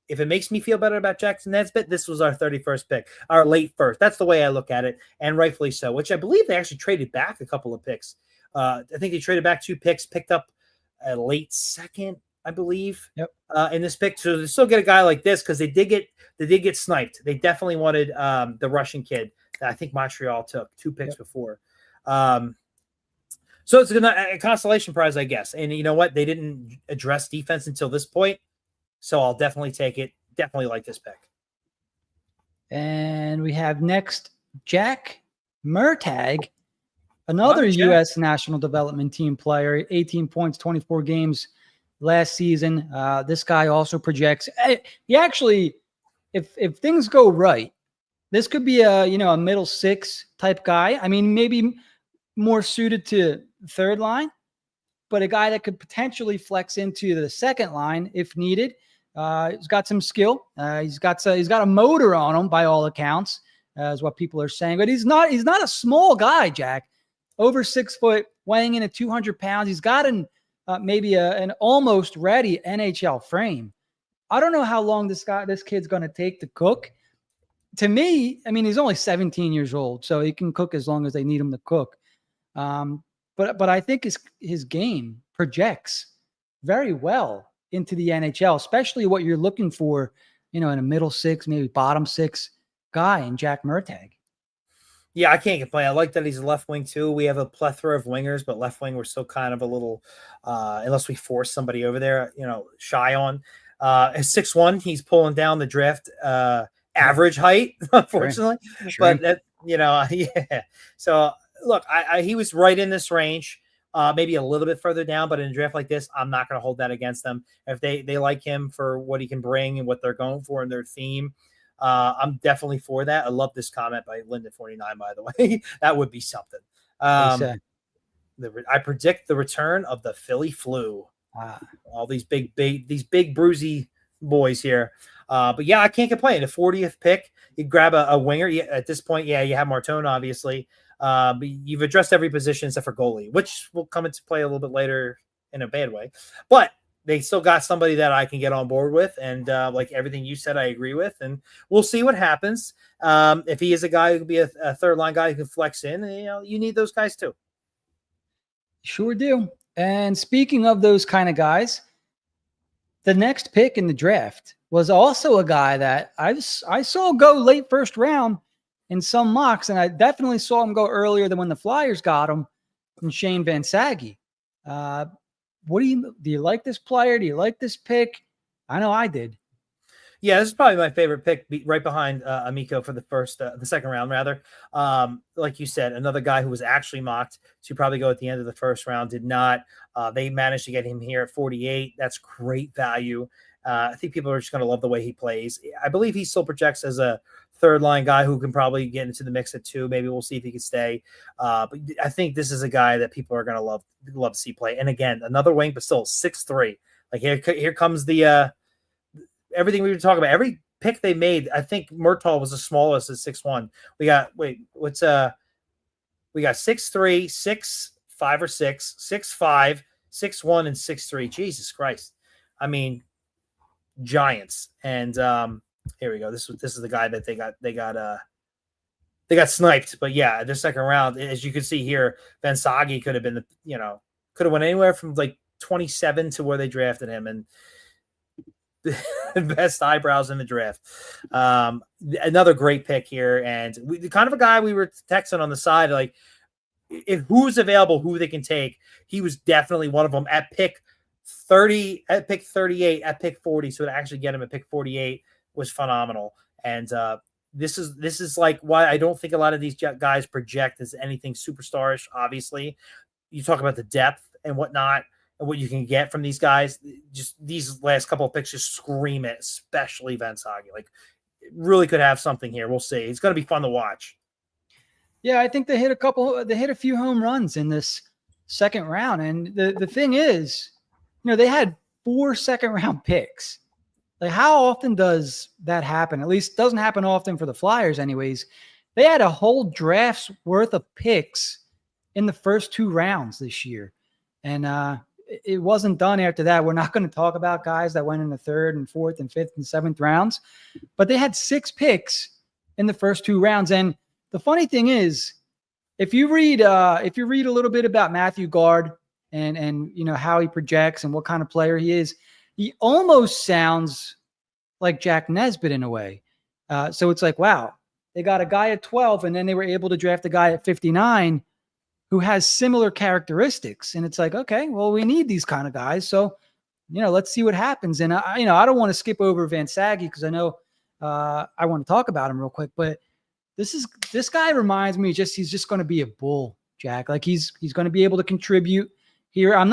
if it makes me feel better about Jack Nesbitt, this was our 31st pick, our late first. That's the way I look at it, and rightfully so, which I believe they actually traded back a couple of picks. I think they traded back 2 picks, picked up a late second, I believe, in this pick. So they still get a guy like this because they did get sniped. They definitely wanted the Russian kid that I think Montreal took 2 picks before. So it's a consolation prize, I guess. And you know what? They didn't address defense until this point. So I'll definitely take it. Definitely like this pick. And we have next Jack Murtagh, another U.S. national development team player, 18 points, 24 games last season. This guy also projects. He actually, if things go right, this could be a middle 6 type guy. I mean, maybe more suited to third line, but a guy that could potentially flex into the second line if needed. He's got some skill. He's got a motor on him by all accounts, is what people are saying. But he's not a small guy, Jack. Over 6 foot, weighing in at 200 pounds. He's got maybe an almost ready NHL frame. I don't know how long this kid's going to take to cook. To me, I mean, he's only 17 years old, so he can cook as long as they need him to cook. But I think his game projects very well into the NHL, especially what you're looking for, in a middle six, maybe bottom six guy in Jack Murtagh. Yeah, I can't complain. I like that he's a left wing too. We have a plethora of wingers, but left wing we're still kind of a little, unless we force somebody over there, shy on. At 6'1", he's pulling down the draft average height, unfortunately. Sure. But yeah. So look, he was right in this range, maybe a little bit further down, but in a draft like this, I'm not going to hold that against them. If they like him for what he can bring and what they're going for in their theme, I'm definitely for that. I love this comment by Linden49, by the way. That would be something. I predict the return of the Philly flu. All these big bruisey boys here. But yeah, I can't complain. The 40th pick, you grab a winger. Yeah, at this point, yeah, you have Martone, obviously. But you've addressed every position except for goalie, which will come into play a little bit later in a bad way. But they still got somebody that I can get on board with. And like everything you said, I agree with. And we'll see what happens. If he is a guy who can be a third line guy who can flex in, you need those guys too. Sure do. And speaking of those kind of guys, the next pick in the draft was also a guy that I saw go late first round in some mocks, and I definitely saw him go earlier than when the Flyers got him, from Shane Van Saggy. Do you like this player? Do you like this pick? I know I did. Yeah, this is probably my favorite pick, right behind Amico for the second round, rather. Like you said, another guy who was actually mocked to probably go at the end of the first round, did not. They managed to get him here at 48. That's great value. I think people are just going to love the way he plays. I believe he still projects as a third line guy who can probably get into the mix at 2. Maybe we'll see if he can stay. But I think this is a guy that people are going to love to see play. And again, another wing, but still 6'3". Like here comes the everything we were talking about. Every pick they made, I think Murtaugh was the smallest at 6'1". We got 6'3", 6'5" or 6, 6'5", 6'1", and 6'3". Jesus Christ. I mean, giants. And here we go. This is the guy that they got sniped. But yeah, the second round, as you can see here, Van Saggy could have been could have went anywhere from like 27 to where they drafted him, and best eyebrows in the draft. Another great pick here, and the kind of a guy we were texting on the side, like if who's available, who they can take. He was definitely one of them at pick 30, at pick 38, at pick 40. So to actually get him at pick 48 was phenomenal. And this is like why I don't think a lot of these guys project as anything superstarish. Obviously, you talk about the depth and whatnot, and what you can get from these guys. Just these last couple of picks just scream it, especially Van Saggy. Like, it really could have something here. We'll see. It's going to be fun to watch. Yeah, I think they hit a few home runs in this second round. And the thing is, they had 4 second-round picks. Like, how often does that happen? At least doesn't happen often for the Flyers anyways. They had a whole draft's worth of picks in the first 2 rounds this year. And it wasn't done after that. We're not going to talk about guys that went in the 3rd and 4th and 5th and 7th rounds, but they had 6 picks in the first 2 rounds. And the funny thing is, if you read a little bit about Matthew Guard and how he projects and what kind of player he is, he almost sounds like Jack Nesbitt in a way. So it's like, wow, they got a guy at 12, and then they were able to draft a guy at 59 who has similar characteristics. And it's like, okay, well, we need these kind of guys. So, let's see what happens. And I don't want to skip over Van Saggy because I know I want to talk about him real quick, but this guy reminds me he's just going to be a bull, Jack. Like he's going to be able to contribute here. I don't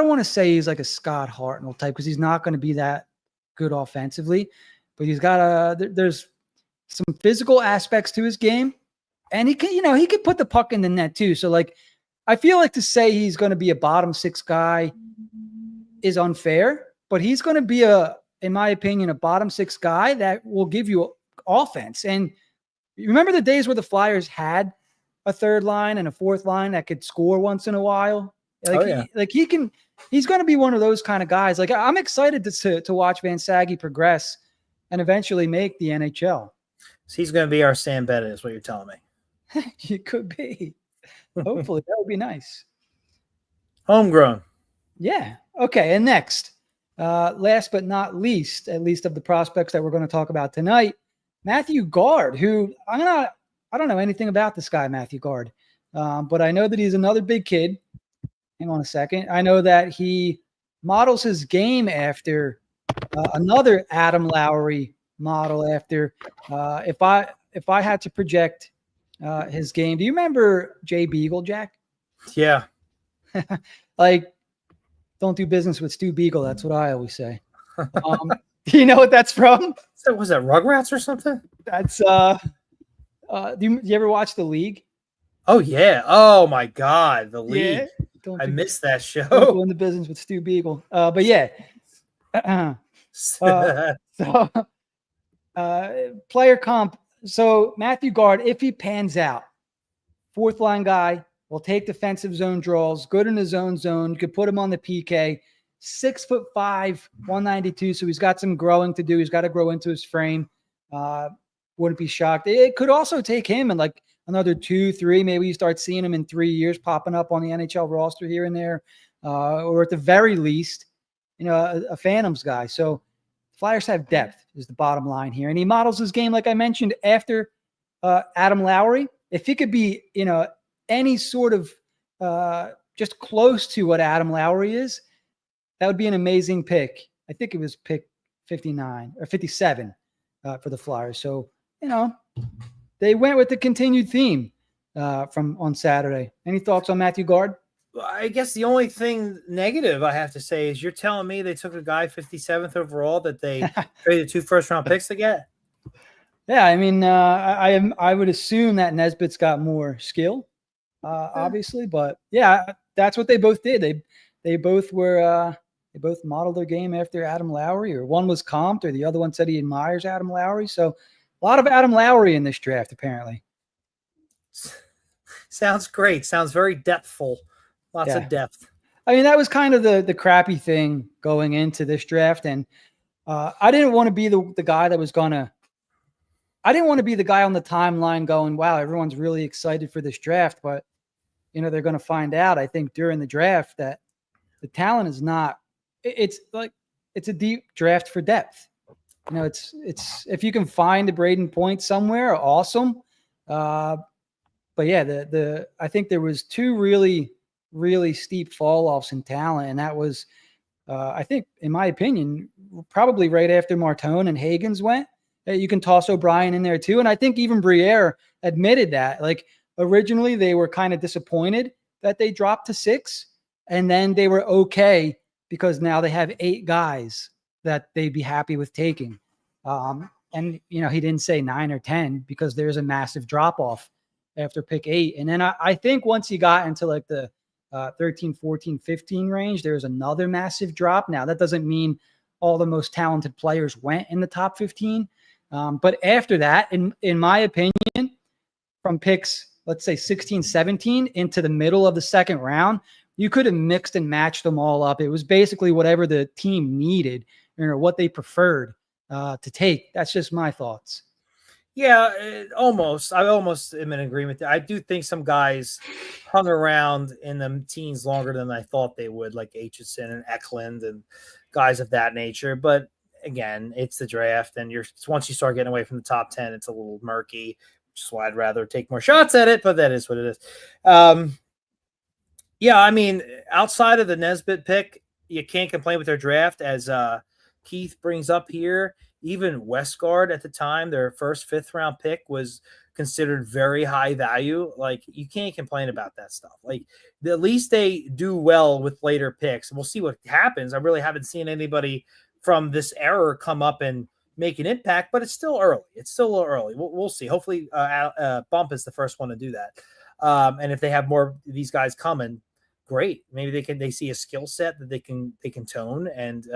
want to say he's like a Scott Hartnell type because he's not going to be that good offensively, but he's got there's some physical aspects to his game. And he can put the puck in the net too. So like, I feel like to say he's going to be a bottom 6 guy is unfair. but he's going to be in my opinion, a bottom 6 guy that will give you offense. And you remember the days where the Flyers had a third line and a fourth line that could score once in a while? He's going to be one of those kind of guys. Like, I'm excited to watch Van Sage progress and eventually make the NHL. So he's going to be our Sam Bennett, is what you're telling me. It could be. Hopefully, that would be nice. Homegrown. Yeah. Okay. And next, last but not least, at least of the prospects that we're going to talk about tonight, Matthew Guard, who I don't know anything about this guy, Matthew Guard, but I know that he's another big kid. Hang on a second. I know that he models his game after another Adam Lowry model. After if I had to project his game, do you remember Jay Beagle, Jack? Yeah. Like, don't do business with Stu Beagle. That's what I always say. Do you know what that's from? So was that Rugrats or something? That's do you ever watch The League? Oh yeah. Oh my God, The League. Yeah. I missed that show. Don't go into business with Stu Beagle. But yeah. Player comp. So Matthew Guard, if he pans out, fourth line guy, will take defensive zone draws, good in his own zone. You could put him on the PK. 6'5", 192. So he's got some growing to do. He's got to grow into his frame. Wouldn't be shocked. It could also take him in like another 2-3. Maybe you start seeing him in 3 years popping up on the NHL roster here and there, or at the very least, a Phantoms guy. So Flyers have depth is the bottom line here. And he models his game, like I mentioned, after Adam Lowry. If he could be, any sort of just close to what Adam Lowry is, that would be an amazing pick. I think it was pick 59 or 57 for the Flyers. So, they went with the continued theme from on Saturday. Any thoughts on Matthew Guard? I guess the only thing negative I have to say is you're telling me they took a guy 57th overall that they traded 2 first-round picks to get? Yeah, I mean, I would assume that Nesbitt's got more skill, obviously, but yeah, that's what they both did. They both were they both modeled their game after Adam Lowry, or one was comped, or the other one said he admires Adam Lowry. So a lot of Adam Lowry in this draft, apparently. Sounds great. Sounds very depthful. Lots of depth. I mean, that was kind of the crappy thing going into this draft. And I didn't want to be the guy that was going to – I didn't want to be the guy on the timeline going, wow, everyone's really excited for this draft. But, they're going to find out, I think, during the draft that the talent is not – it's a deep draft for depth. It's if you can find a Braden Point somewhere, awesome. But yeah, I think there was 2 really – really steep fall offs in talent. And that was, I think, in my opinion, probably right after Martone and Hagens went. You can toss O'Brien in there too. And I think even Briere admitted that. Like, originally they were kind of disappointed that they dropped to 6, and then they were okay because now they have 8 guys that they'd be happy with taking. And, he didn't say 9 or 10 because there's a massive drop off after pick 8. And then I think once you got into like the 13, 14, 15 range, there's another massive drop. Now, that doesn't mean all the most talented players went in the top 15. But after that, in my opinion, from picks, let's say 16, 17 into the middle of the second round, you could have mixed and matched them all up. It was basically whatever the team needed or what they preferred to take. That's just my thoughts. Yeah, almost. I almost am in agreement. I do think some guys hung around in the teens longer than I thought they would, like Aitchison and Eklund and guys of that nature. But again, it's the draft, and once you start getting away from the top 10, it's a little murky, which is why I'd rather take more shots at it. But that is what it is. Yeah, I mean, outside of the Nesbitt pick, you can't complain with their draft, as Keith brings up here. Even Westgard at the time, their first 5th round pick, was considered very high value. Like, you can't complain about that stuff. Like, at least they do well with later picks. We'll see what happens. I really haven't seen anybody from this era come up and make an impact, but it's still early. It's still a little early. We'll see. Hopefully Bump is the first one to do that. And if they have more of these guys coming, great. Maybe they see a skill set that they can tone and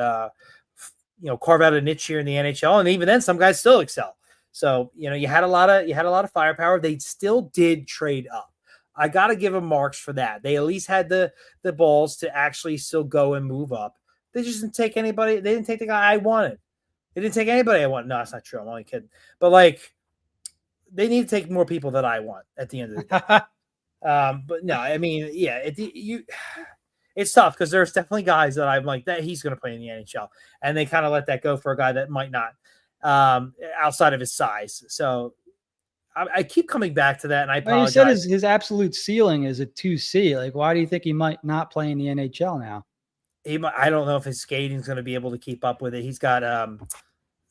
carve out a niche here in the NHL. And even then, some guys still excel. So you had a lot of firepower. They still did trade up. I got to give them marks for that. They at least had the balls to actually still go and move up. They just didn't take anybody. They didn't take the guy I wanted. They didn't take anybody I wanted. No, that's not true. I'm only kidding. But they need to take more people that I want at the end of the day. But no, I mean, yeah, it's tough because there's definitely guys that I'm like that he's going to play in the NHL, and they kind of let that go for a guy that might not, outside of his size. So I keep coming back to that, and I apologize. You said his absolute ceiling is a 2C. Like, why do you think he might not play in the NHL now? I don't know if his skating is going to be able to keep up with it. He's got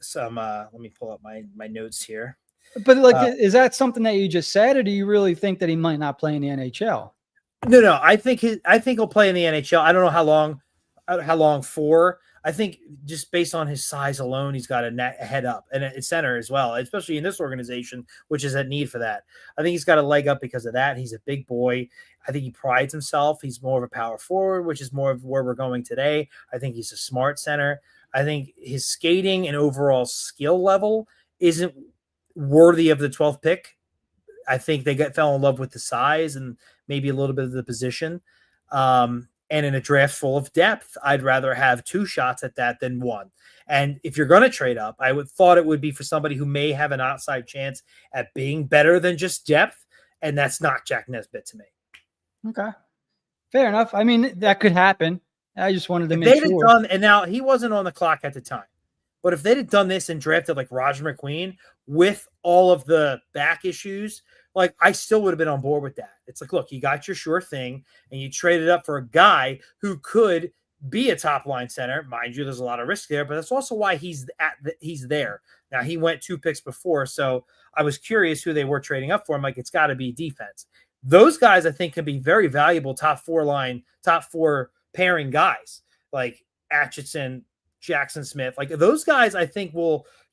some. Let me pull up my notes here. But is that something that you just said, or do you really think that he might not play in the NHL? No. I think he'll play in the NHL. I don't know how long for. I think just based on his size alone, he's got a head up and a center as well, especially in this organization, which is at need for that. I think he's got a leg up because of that. He's a big boy. I think he prides himself. He's more of a power forward, which is more of where we're going today. I think he's a smart center. I think his skating and overall skill level isn't worthy of the 12th pick. I think they fell in love with the size and maybe a little bit of the position. And in a draft full of depth, I'd rather have 2 shots at that than 1. And if you're going to trade up, I thought it would be for somebody who may have an outside chance at being better than just depth. And that's not Jack Nesbitt to me. Okay. Fair enough. I mean, that could happen. I just wanted to make sure. And now he wasn't on the clock at the time. But if they'd have done this and drafted like Roger McQueen with all of the back issues, I still would have been on board with that. It's like, look, you got your sure thing and you traded up for a guy who could be a top line center. Mind you, there's a lot of risk there, but that's also why he's there. Now he went 2 picks before. So I was curious who they were trading up for. I'm like, it's got to be defense. Those guys I think can be very valuable top 4 pairing guys like Atchison, Jackson Smith. Those guys I think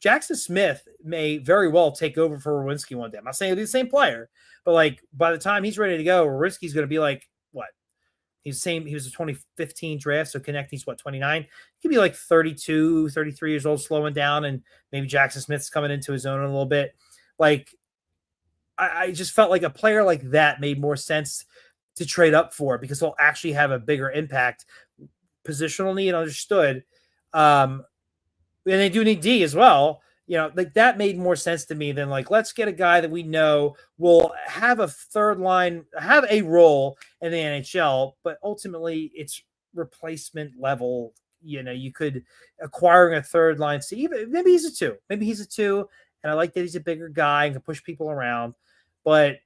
Jackson Smith may very well take over for Rowinski one day. I'm not saying he'll be the same player, but by the time he's ready to go, Rowinski's going to be what? He was a 2015 draft, so he's 29. He could be 32, 33 years old, slowing down, and maybe Jackson Smith's coming into his own a little bit. I just felt like a player like that made more sense to trade up for because they'll actually have a bigger impact. Positional need understood. And they do need D as well. That made more sense to me than let's get a guy that we know will have a third line, have a role in the NHL, but ultimately it's replacement level. You could acquiring a third line. See, maybe he's a 2. Maybe he's a 2. And I like that he's a bigger guy and can push people around, but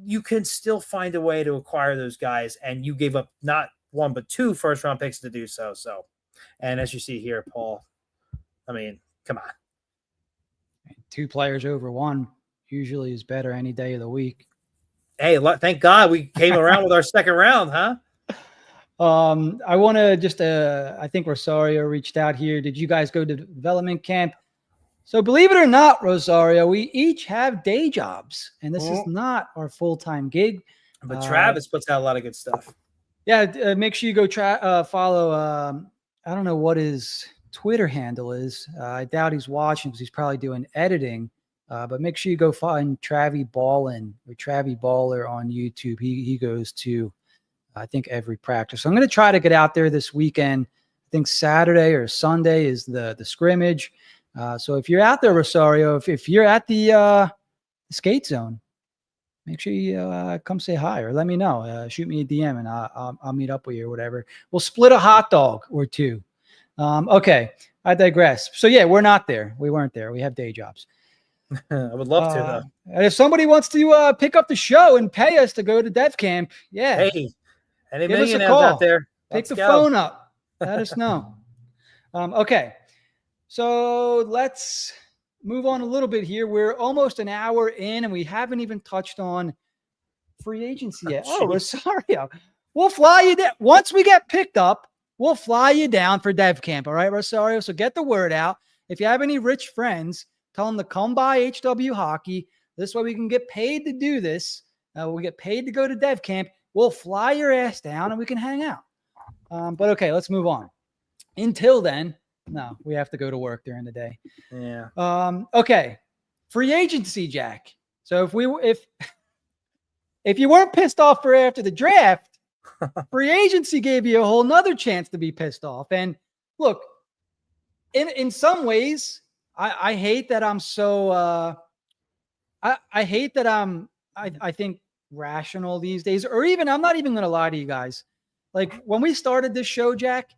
you can still find a way to acquire those guys. And you gave up not 1, but 2 first-round picks to do so. And as you see here, Paul, I mean, come on. 2 players over 1 usually is better any day of the week. Hey, thank God we came around with our second round, huh? I want to just, I think Rosario reached out here. Did you guys go to development camp? So believe it or not, Rosario, we each have day jobs, and this is not our full-time gig. But Travis puts out a lot of good stuff. Yeah, make sure you go follow. I don't know what his Twitter handle is. I doubt he's watching because he's probably doing editing. But make sure you go find Travie Ballin or Travie Baller on YouTube. He goes to, I think, every practice. So I'm going to try to get out there this weekend. I think Saturday or Sunday is the scrimmage. So if you're out there, Rosario, if you're at the skate zone, make sure you come say hi or let me know. Shoot me a DM and I'll meet up with you or whatever. We'll split a hot dog or 2. Okay, I digress. So yeah, we're not there. We weren't there. We have day jobs. I would love to, though. And if somebody wants to pick up the show and pay us to go to Dev Camp, yeah. Hey, any millionaires out there? Pick the phone up. Let us know. Okay. So let's move on a little bit here. We're almost an hour in, and we haven't even touched on free agency yet. Oh, Rosario. We'll fly you down. Once we get picked up, we'll fly you down for Dev Camp. All right, Rosario? So get the word out. If you have any rich friends, tell them to come by HW Hockey. This way we can get paid to do this. We get paid to go to Dev Camp. we'll fly your ass down and we can hang out. But okay, let's move on. Until then, no, we have to go to work during the day. Yeah. Okay. Free agency, Jack. So if you weren't pissed off for after the draft, free agency gave you a whole nother chance to be pissed off. And look, in some ways, I hate that I'm so I hate that I think rational these days, or even I'm not even gonna lie to you guys. Like when we started this show, Jack,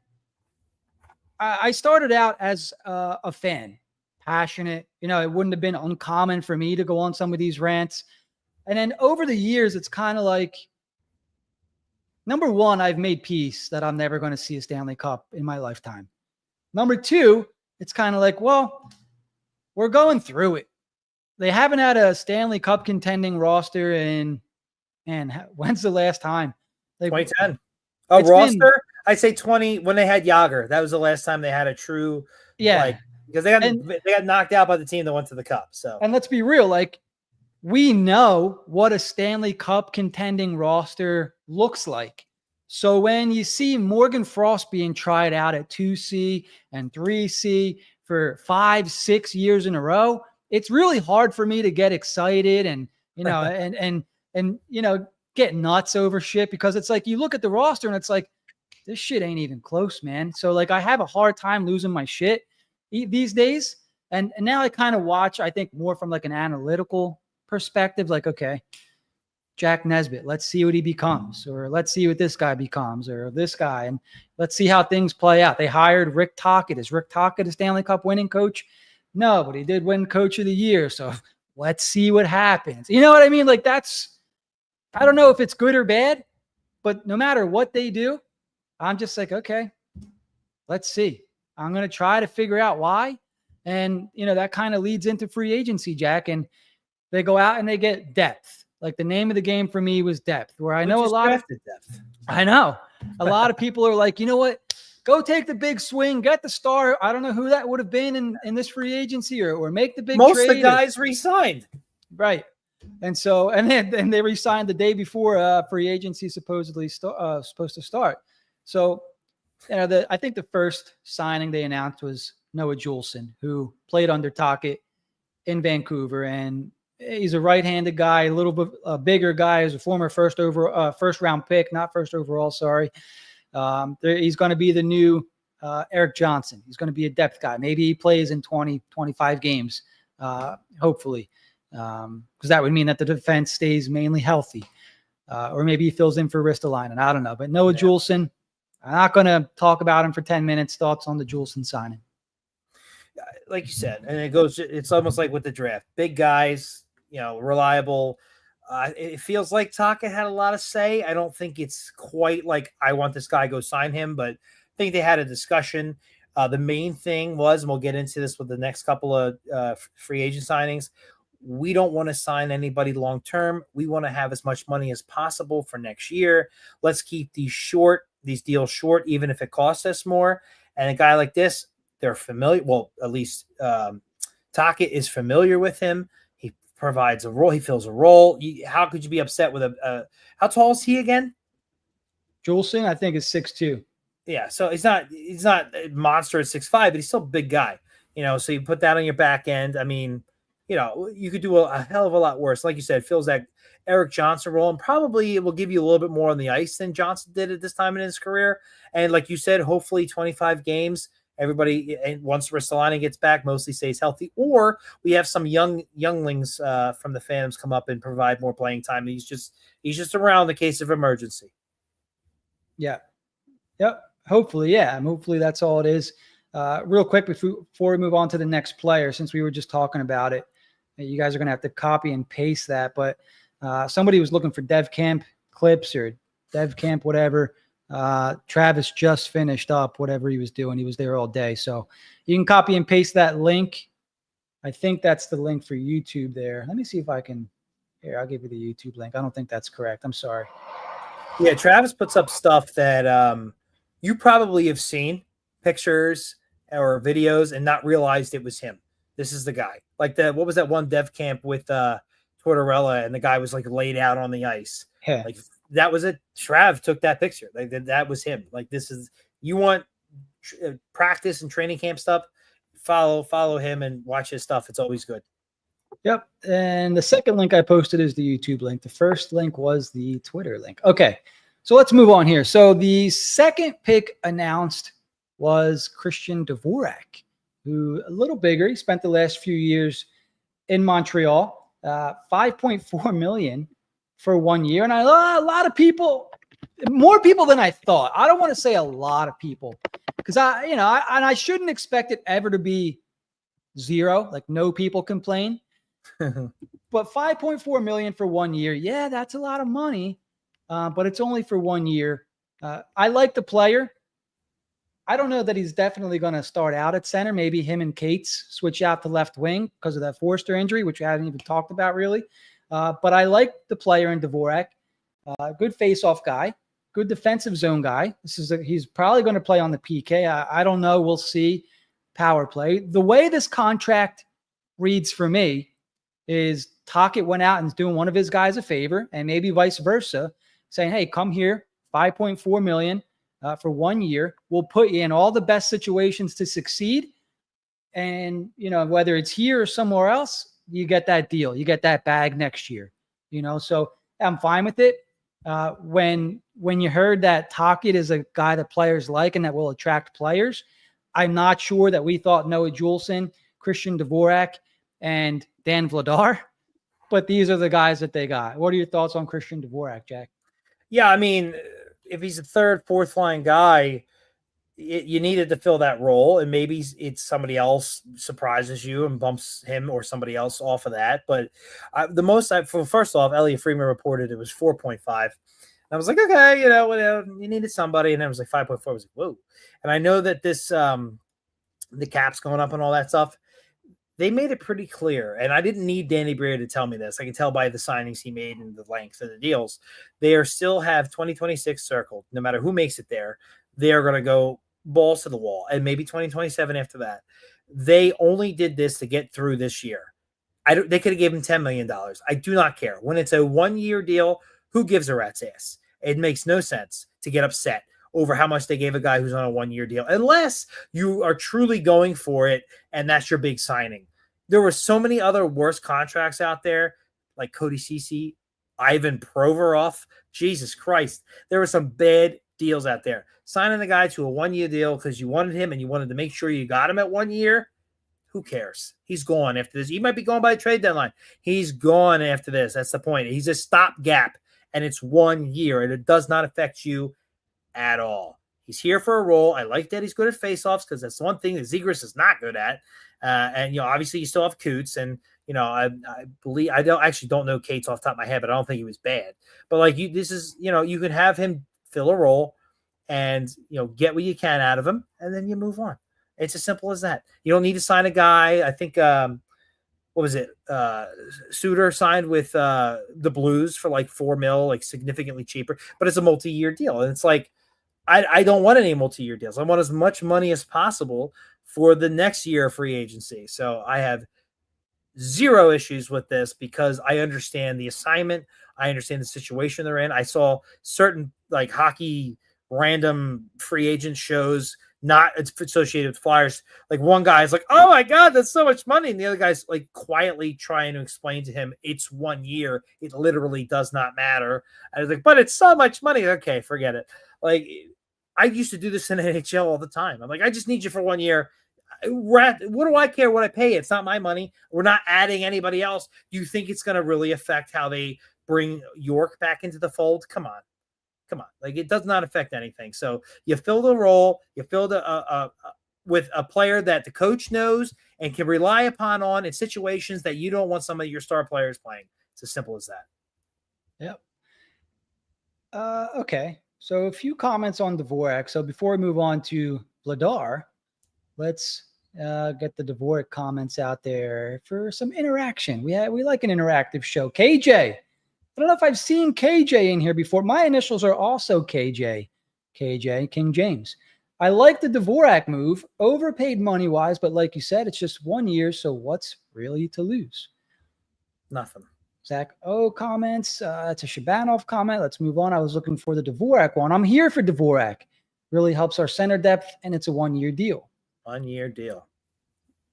I started out as a fan, passionate. You know, it wouldn't have been uncommon for me to go on some of these rants. And then over the years, it's kind of like, number one, I've made peace that I'm never going to see a Stanley Cup in my lifetime. Number two, it's kind of like, well, we're going through it. They haven't had a Stanley Cup contending roster and when's the last time? Like 2010. A roster? I'd say 20 when they had Yager. That was the last time they had a true, because they got knocked out by the team that went to the Cup. So, and let's be real, like we know what a Stanley Cup contending roster looks like. So when you see Morgan Frost being tried out at 2C and 3C for 5-6 years in a row, it's really hard for me to get excited and get nuts over shit, because it's like you look at the roster and it's like, this shit ain't even close, man. So like I have a hard time losing my shit these days. And now I kind of watch, I think, more from like an analytical perspective, like, okay, Jack Nesbitt, let's see what he becomes, or let's see what this guy becomes, or this guy, and let's see how things play out. They hired Rick Tocchet. Is Rick Tocchet a Stanley Cup winning coach? No, but he did win Coach of the Year. So let's see what happens. You know what I mean? Like I don't know if it's good or bad, but no matter what they do, I'm just like, okay, let's see. I'm going to try to figure out why. And, that kind of leads into free agency, Jack. And they go out and they get depth. Like the name of the game for me was depth, where I know a lot of depth. I know a lot of people are like, you know what? Go take the big swing, get the star. I don't know who that would have been in this free agency, or make the big trade. Most of the guys re-signed. Right. And so, and then they re-signed the day before free agency supposedly supposed to start. So, I think the first signing they announced was Noah Juleson, who played under Tocchet in Vancouver, and he's a right-handed guy, a little bit bigger guy. He's a former first round pick, not first overall. Sorry. He's going to be the new Eric Johnson. He's going to be a depth guy. Maybe he plays in 20, 25 games, hopefully, because that would mean that the defense stays mainly healthy, or maybe he fills in for Ristolainen. I don't know. But Noah Juleson, I'm not going to talk about him for 10 minutes. Thoughts on the Juleson signing? Like you said, and it's almost like with the draft. Big guys, reliable. It feels like Tocchet had a lot of say. I don't think it's quite like, I want this guy, go sign him, but I think they had a discussion. The main thing was, and we'll get into this with the next couple of free agent signings, we don't want to sign anybody long-term. We want to have as much money as possible for next year. Let's keep these deals short, even if it costs us more. And a guy like this, they're familiar. Well, at least Tocchet is familiar with him. He provides a role. He fills a role. How could you be upset with how tall is he again? Juleson, I think, is 6'2". Yeah, so he's not a monster at 6'5", but he's still a big guy. So you put that on your back end. I mean, you could do a hell of a lot worse. Like you said, fills that Eric Johnson role, and probably it will give you a little bit more on the ice than Johnson did at this time in his career. And like you said, hopefully 25 games. Everybody, once Ristolainen gets back, mostly stays healthy, or we have some younglings from the Phantoms come up and provide more playing time. He's just around in the case of emergency. Yeah. Yep. Hopefully, yeah. And hopefully that's all it is. Real quick before we move on to the next player, since we were just talking about it, you guys are going to have to copy and paste that. But somebody was looking for Dev Camp clips or Dev Camp, whatever. Travis just finished up whatever he was doing. He was there all day. So you can copy and paste that link. I think that's the link for YouTube there. Let me see if I can. Here, I'll give you the YouTube link. I don't think that's correct. I'm sorry. Yeah, Travis puts up stuff that you probably have seen pictures or videos and not realized it was him. This is the guy. Like what was that one Dev Camp with Tortorella, and the guy was like laid out on the ice. Yeah. Like that was it. Shrav took that picture. Like that was him. Like this is, you want practice and training camp stuff, follow him and watch his stuff. It's always good. Yep. And the second link I posted is the YouTube link. The first link was the Twitter link. Okay. So let's move on here. So the second pick announced was Christian Dvorak, who a little bigger. He spent the last few years in Montreal, $5.4 million for 1 year. And a lot of people, more people than I thought. I don't want to say a lot of people because I shouldn't expect it ever to be zero. Like no people complain, but $5.4 million for 1 year. Yeah, that's a lot of money. But it's only for 1 year. I like the player. I don't know that he's definitely going to start out at center. Maybe him and Cates switch out to left wing because of that Forster injury, which we haven't even talked about really. But I like the player in Dvorak. Good face-off guy. Good defensive zone guy. He's probably going to play on the PK. I don't know. We'll see. Power play. The way this contract reads for me is Tocchet went out and is doing one of his guys a favor, and maybe vice versa, saying, hey, come here, $5.4 million for 1 year. We'll put you in all the best situations to succeed. And, whether it's here or somewhere else, you get that deal. You get that bag next year, so I'm fine with it. When you heard that Tocchet is a guy that players like and that will attract players, I'm not sure that we thought Noah Juleson, Christian Dvorak, and Dan Vladar, but these are the guys that they got. What are your thoughts on Christian Dvorak, Jack? Yeah, I mean, if he's a third, fourth line guy, you needed to fill that role, and maybe it's somebody else surprises you and bumps him or somebody else off of that. But first off, Elliot Freeman reported it was 4.5. I was like, okay, you needed somebody, and then it was like 5.4. I was like, whoa. And I know that this the cap's going up and all that stuff. They made it pretty clear, and I didn't need Danny Briere to tell me this. I can tell by the signings he made and the length of the deals. They still have 2026 circled. No matter who makes it there, they are going to go balls to the wall, and maybe 2027 after that. They only did this to get through this year. They could have given $10 million. I do not care. When it's a 1 year deal, who gives a rat's ass? It makes no sense to get upset over how much they gave a guy who's on a 1 year deal, unless you are truly going for it and that's your big signing. There were so many other worse contracts out there, like Cody Ceci, Ivan Provorov. Jesus Christ. There were some bad deals out there. Signing the guy to a 1 year deal because you wanted him and you wanted to make sure you got him at 1 year. Who cares? He's gone after this. He might be going by the trade deadline. He's gone after this. That's the point. He's a stopgap, and it's 1 year, and it does not affect you at all. He's here for a role. I like that he's good at faceoffs because that's one thing that Zegras is not good at. And obviously you still have Coots, and I believe I don't know Cates off the top of my head, but I don't think he was bad. But like you can have him fill a role and get what you can out of him, and then you move on. It's as simple as that. You don't need to sign a guy. I think what was it? Suter signed with the Blues for like $4 million, like significantly cheaper, but it's a multi-year deal, and it's like I don't want any multi-year deals. I want as much money as possible for the next year of free agency. So I have zero issues with this because I understand the assignment. I understand the situation they're in. I saw certain like hockey random free agent shows not associated with Flyers. Like one guy's like, oh my God, that's so much money. And the other guy's like quietly trying to explain to him it's 1 year. It literally does not matter. I was like, but it's so much money. Okay, forget it. Like I used to do this in NHL all the time. I'm like, I just need you for 1 year. What do I care what I pay? It's not my money. We're not adding anybody else. Do you think it's going to really affect how they bring York back into the fold? Come on. Like it does not affect anything. So you fill the role, you fill with a player that the coach knows and can rely upon on in situations that you don't want some of your star players playing. It's as simple as that. Yep. Okay. So a few comments on Dvorak. So before we move on to Vladar, let's get the Dvorak comments out there for some interaction. We like an interactive show. KJ. I don't know if I've seen KJ in here before. My initials are also KJ, King James. I like the Dvorak move, overpaid money-wise, but like you said, it's just 1 year, so what's really to lose? Nothing. Zach O comments. That's a Shabanov comment. Let's move on. I was looking for the Dvorak one. I'm here for Dvorak. Really helps our center depth, and it's a 1-year deal. 1-year deal.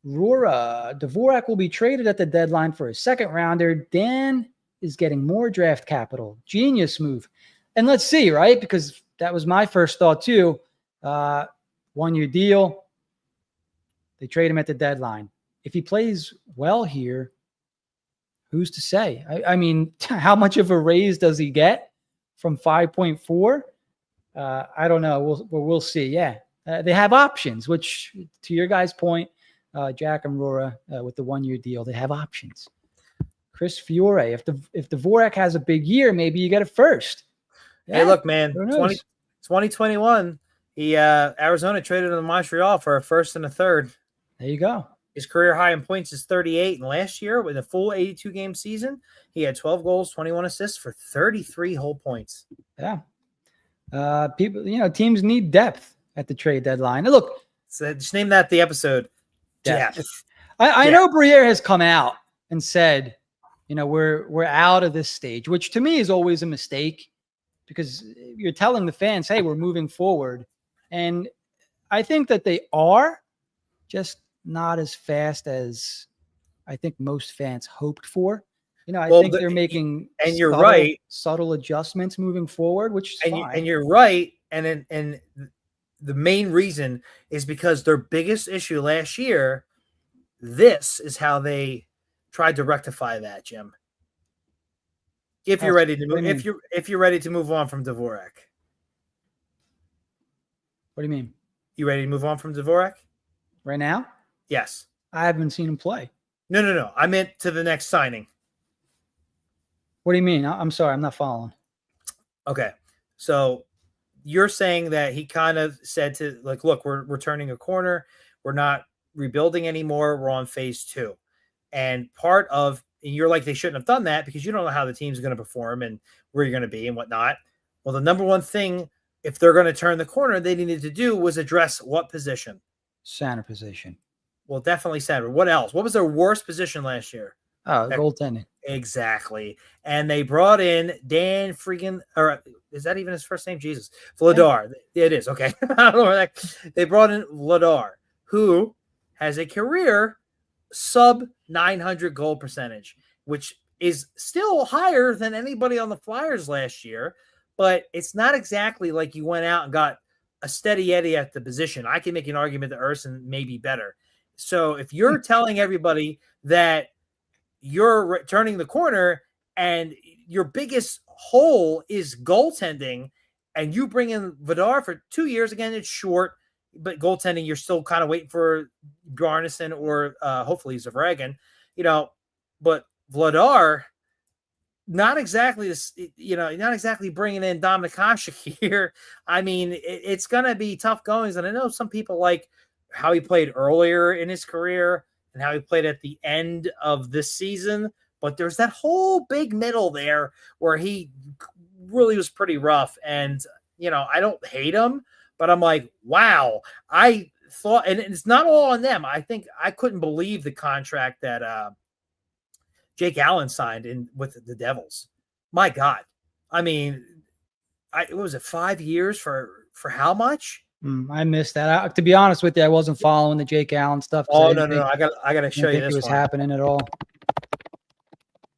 Rora, Dvorak will be traded at the deadline for a second rounder. Dan is getting more draft capital. Genius move. And let's see, right? Because that was my first thought too. 1-year deal. They trade him at the deadline. If he plays well here, who's to say? I mean, how much of a raise does he get from 5.4? I don't know. We'll see. Yeah. They have options, which to your guys' point, Jack and Rora with the 1-year deal, they have options. Chris Fiore, if Dvorak has a big year, maybe you get it first. Yeah, hey, look, man, 2021, Arizona traded him to Montreal for a first and a third. There you go. His career high in points is 38. And last year, with a full 82-game season, he had 12 goals, 21 assists for 33 whole points. Yeah. Teams need depth at the trade deadline. And look, so just name that the episode. Depth. I know Briere has come out and said, we're out of this stage, which to me is always a mistake because you're telling the fans, hey, we're moving forward. And I think that they are just not as fast as I think most fans hoped for. I think they're making and you're right, subtle adjustments moving forward, which is fine. And you're right. And the main reason is because their biggest issue last year, this is how they tried to rectify that, Jim. If you're ready to move, if you're ready to move on from Dvorak. What do you mean? You ready to move on from Dvorak? Right now? Yes. I haven't seen him play. No. I meant to the next signing. What do you mean? I'm sorry, I'm not following. Okay. So you're saying that he kind of said to look, we're turning a corner. We're not rebuilding anymore. We're on phase 2. And you're like, they shouldn't have done that because you don't know how the team's going to perform and where you're going to be and whatnot. Well, the number one thing, if they're going to turn the corner, they needed to do was address what position? Center position. Well, definitely center. What else? What was their worst position last year? Goaltending. Exactly. And they brought in Dan or is that even his first name? Jesus. Vladar. Yeah. It is. Okay. I don't know. They brought in Vladar, who has a career sub 900 goal percentage, which is still higher than anybody on the Flyers last year. But it's not exactly like you went out and got a steady Eddie at the position. I can make an argument that Urson may be better. So if you're telling everybody that you're turning the corner and your biggest hole is goaltending and you bring in Vladar for 2 years, again, it's short, but goaltending, you're still kind of waiting for Bjarnason or hopefully Zavragan, but Vladar, not exactly bringing in Dominik Hasek here. I mean, it's going to be tough goings. And I know some people like how he played earlier in his career and how he played at the end of this season. But there's that whole big middle there where he really was pretty rough. And, I don't hate him, but I'm like, wow, I thought, and it's not all on them. I think I couldn't believe the contract that Jake Allen signed in with the Devils. My God. I mean, what was it, 5 years for how much? I missed that. To be honest with you, I wasn't following the Jake Allen stuff. Oh, no. I got to show you this. It was happening at all.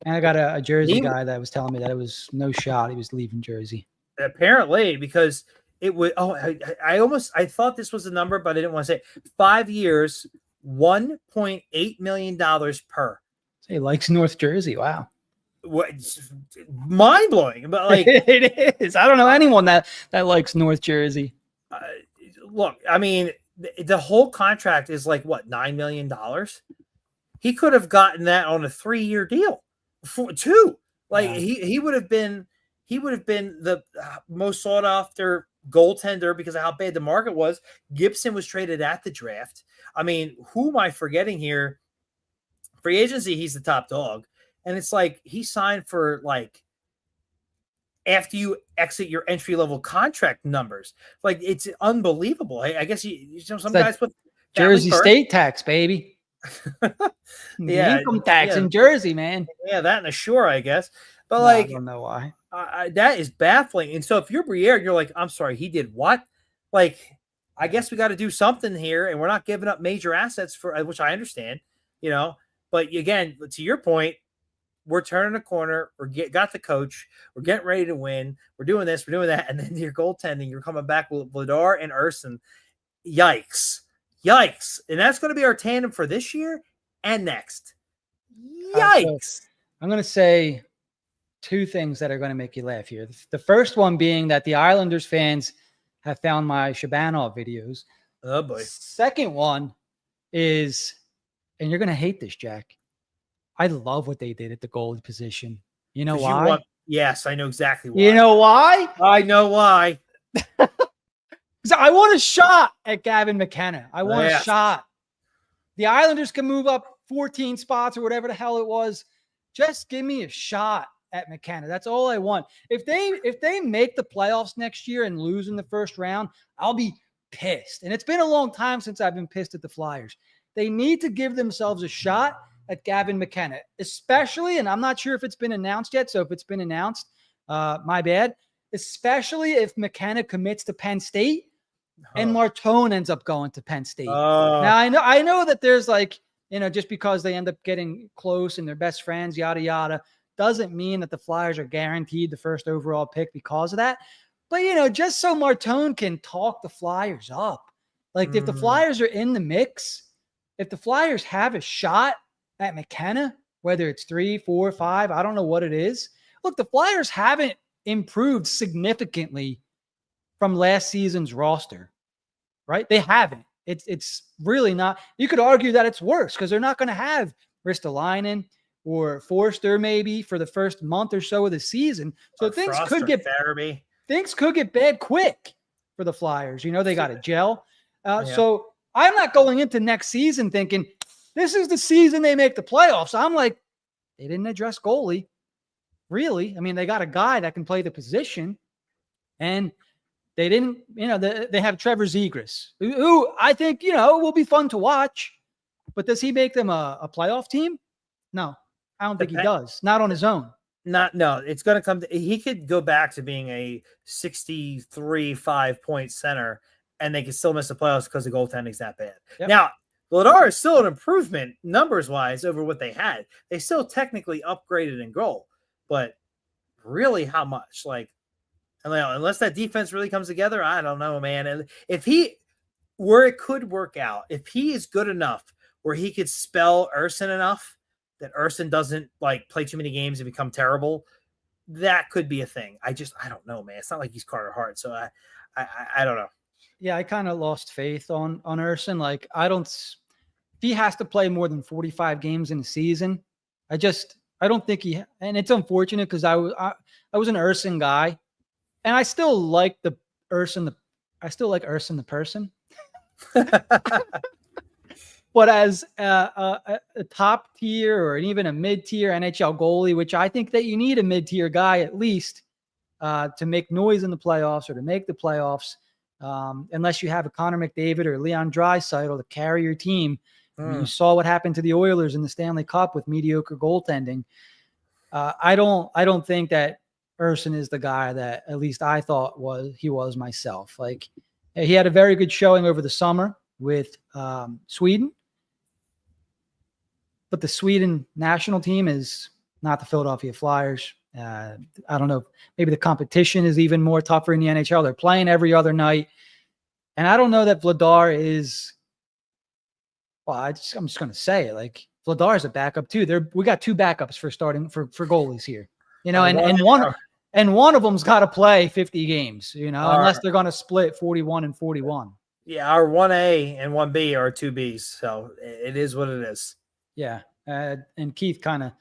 And I got a Jersey guy that was telling me that it was no shot. He was leaving Jersey. Apparently, because it would. Oh, I thought this was the number, but I didn't want to say 5 years, $1.8 million per. So he likes North Jersey. Wow. Mind blowing, but it is. I don't know anyone that likes North Jersey. Look, I mean, the whole contract is like what, $9 million. He could have gotten that on a 3-year deal, for 2. He would have been the most sought after goaltender because of how bad the market was. Gibson was traded at the draft. I mean, who am I forgetting here? Free agency, he's the top dog. And it's like he signed for after you exit your entry-level contract numbers. It's unbelievable. I guess some guys put Jersey state tax, baby. Yeah, Income tax yeah, in Jersey, man. yeah, that and a shore, I guess. But No, I like, don't know why. that is baffling. And so if you're Briere, you're like, I'm sorry, he did what? Like, I guess we got to do something here, and we're not giving up major assets for which I understand, you know. But again, to your point, we're turning a corner. Got the coach. We're getting ready to win. We're doing this. We're doing that. And then your goaltending, you're coming back with Vladar and Urson. Yikes. Yikes. And that's going to be our tandem for this year and next. Yikes. So I'm going to say two things that are going to make you laugh here. The first one being that the Islanders fans have found my Shabanov videos. Oh, boy. Second one is, and you're going to hate this, Jack. I love what they did at the goalie position. You know why? Yes, I know exactly why. You know why? I know why. Because I want a shot at Gavin McKenna. I want a shot. The Islanders can move up 14 spots or whatever the hell it was. Just give me a shot at McKenna. That's all I want. If they make the playoffs next year and lose in the first round, I'll be pissed. And it's been a long time since I've been pissed at the Flyers. They need to give themselves a shot at Gavin McKenna, especially, and I'm not sure if it's been announced yet, so if it's been announced, my bad, especially if McKenna commits to Penn State and Martone ends up going to Penn State. Now, I know that there's like, just because they end up getting close and they're best friends, yada, yada, doesn't mean that the Flyers are guaranteed the first overall pick because of that. But, just so Martone can talk the Flyers up. Like, if the Flyers are in the mix, if the Flyers have a shot at McKenna, whether it's 3, 4, 5, I don't know what it is. Look, the Flyers haven't improved significantly from last season's roster, right? They haven't. It's really not. You could argue that it's worse because they're not going to have Ristolainen or Forster maybe for the first month or so of the season. So things could get bad quick for the Flyers. They got to gel. So I'm not going into next season thinking, this is the season they make the playoffs. I'm like, they didn't address goalie. Really? I mean, they got a guy that can play the position. And they didn't, they have Trevor Zegras, who I think, will be fun to watch. But does he make them a playoff team? No, I don't think he does. Not on his own. No, it's going to come to, he could go back to being a 63 5-point center, and they could still miss the playoffs because the goaltending's that bad. Yep. Now, Vladar is still an improvement numbers-wise over what they had. They still technically upgraded in goal, but really how much? Like, unless that defense really comes together, I don't know, man. And if where it could work out, if he is good enough where he could spell Urson enough that Urson doesn't play too many games and become terrible, that could be a thing. I don't know, man. It's not like he's Carter Hart, so I don't know. Yeah, I kind of lost faith on Urson. Like, if he has to play more than 45 games in a season, I don't think and it's unfortunate because I was an Urson guy, and I still like Urson the person. But as a top tier or even a mid-tier NHL goalie, which I think that you need a mid-tier guy at least to make noise in the playoffs or to make the playoffs, unless you have a Connor McDavid or Leon Draisaitl to carry your team. I mean, you saw what happened to the Oilers in the Stanley Cup with mediocre goaltending. I don't think that Urson is the guy that at least I thought he was myself. Like, he had a very good showing over the summer with Sweden, but the Sweden national team is not the Philadelphia Flyers. I don't know. Maybe the competition is even more tougher in the NHL. They're playing every other night. And I don't know that Vladar is, well, I'm just going to say it. Like, Vladar is a backup too. We got two backups for starting for goalies here, and one of them's got to play 50 games, unless they're going to split 41 and 41. Yeah. Our 1A and 1B are 2Bs. So it is what it is. Yeah. And Keith kind of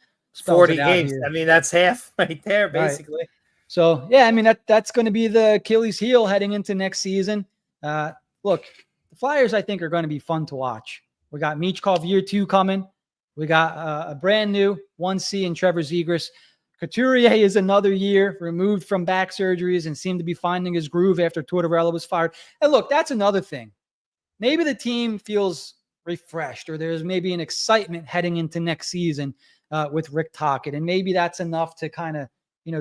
40 games. Here. I mean, that's half right there, basically. Right. So, yeah, I mean, that's going to be the Achilles heel heading into next season. Look, the Flyers, I think, are going to be fun to watch. We got Michkov year 2 coming. We got a brand new 1C in Trevor Zegras. Couturier is another year removed from back surgeries and seemed to be finding his groove after Tortorella was fired. And look, that's another thing. Maybe the team feels refreshed, or there's maybe an excitement heading into next season with Rick Tocchet. And maybe that's enough to kind of,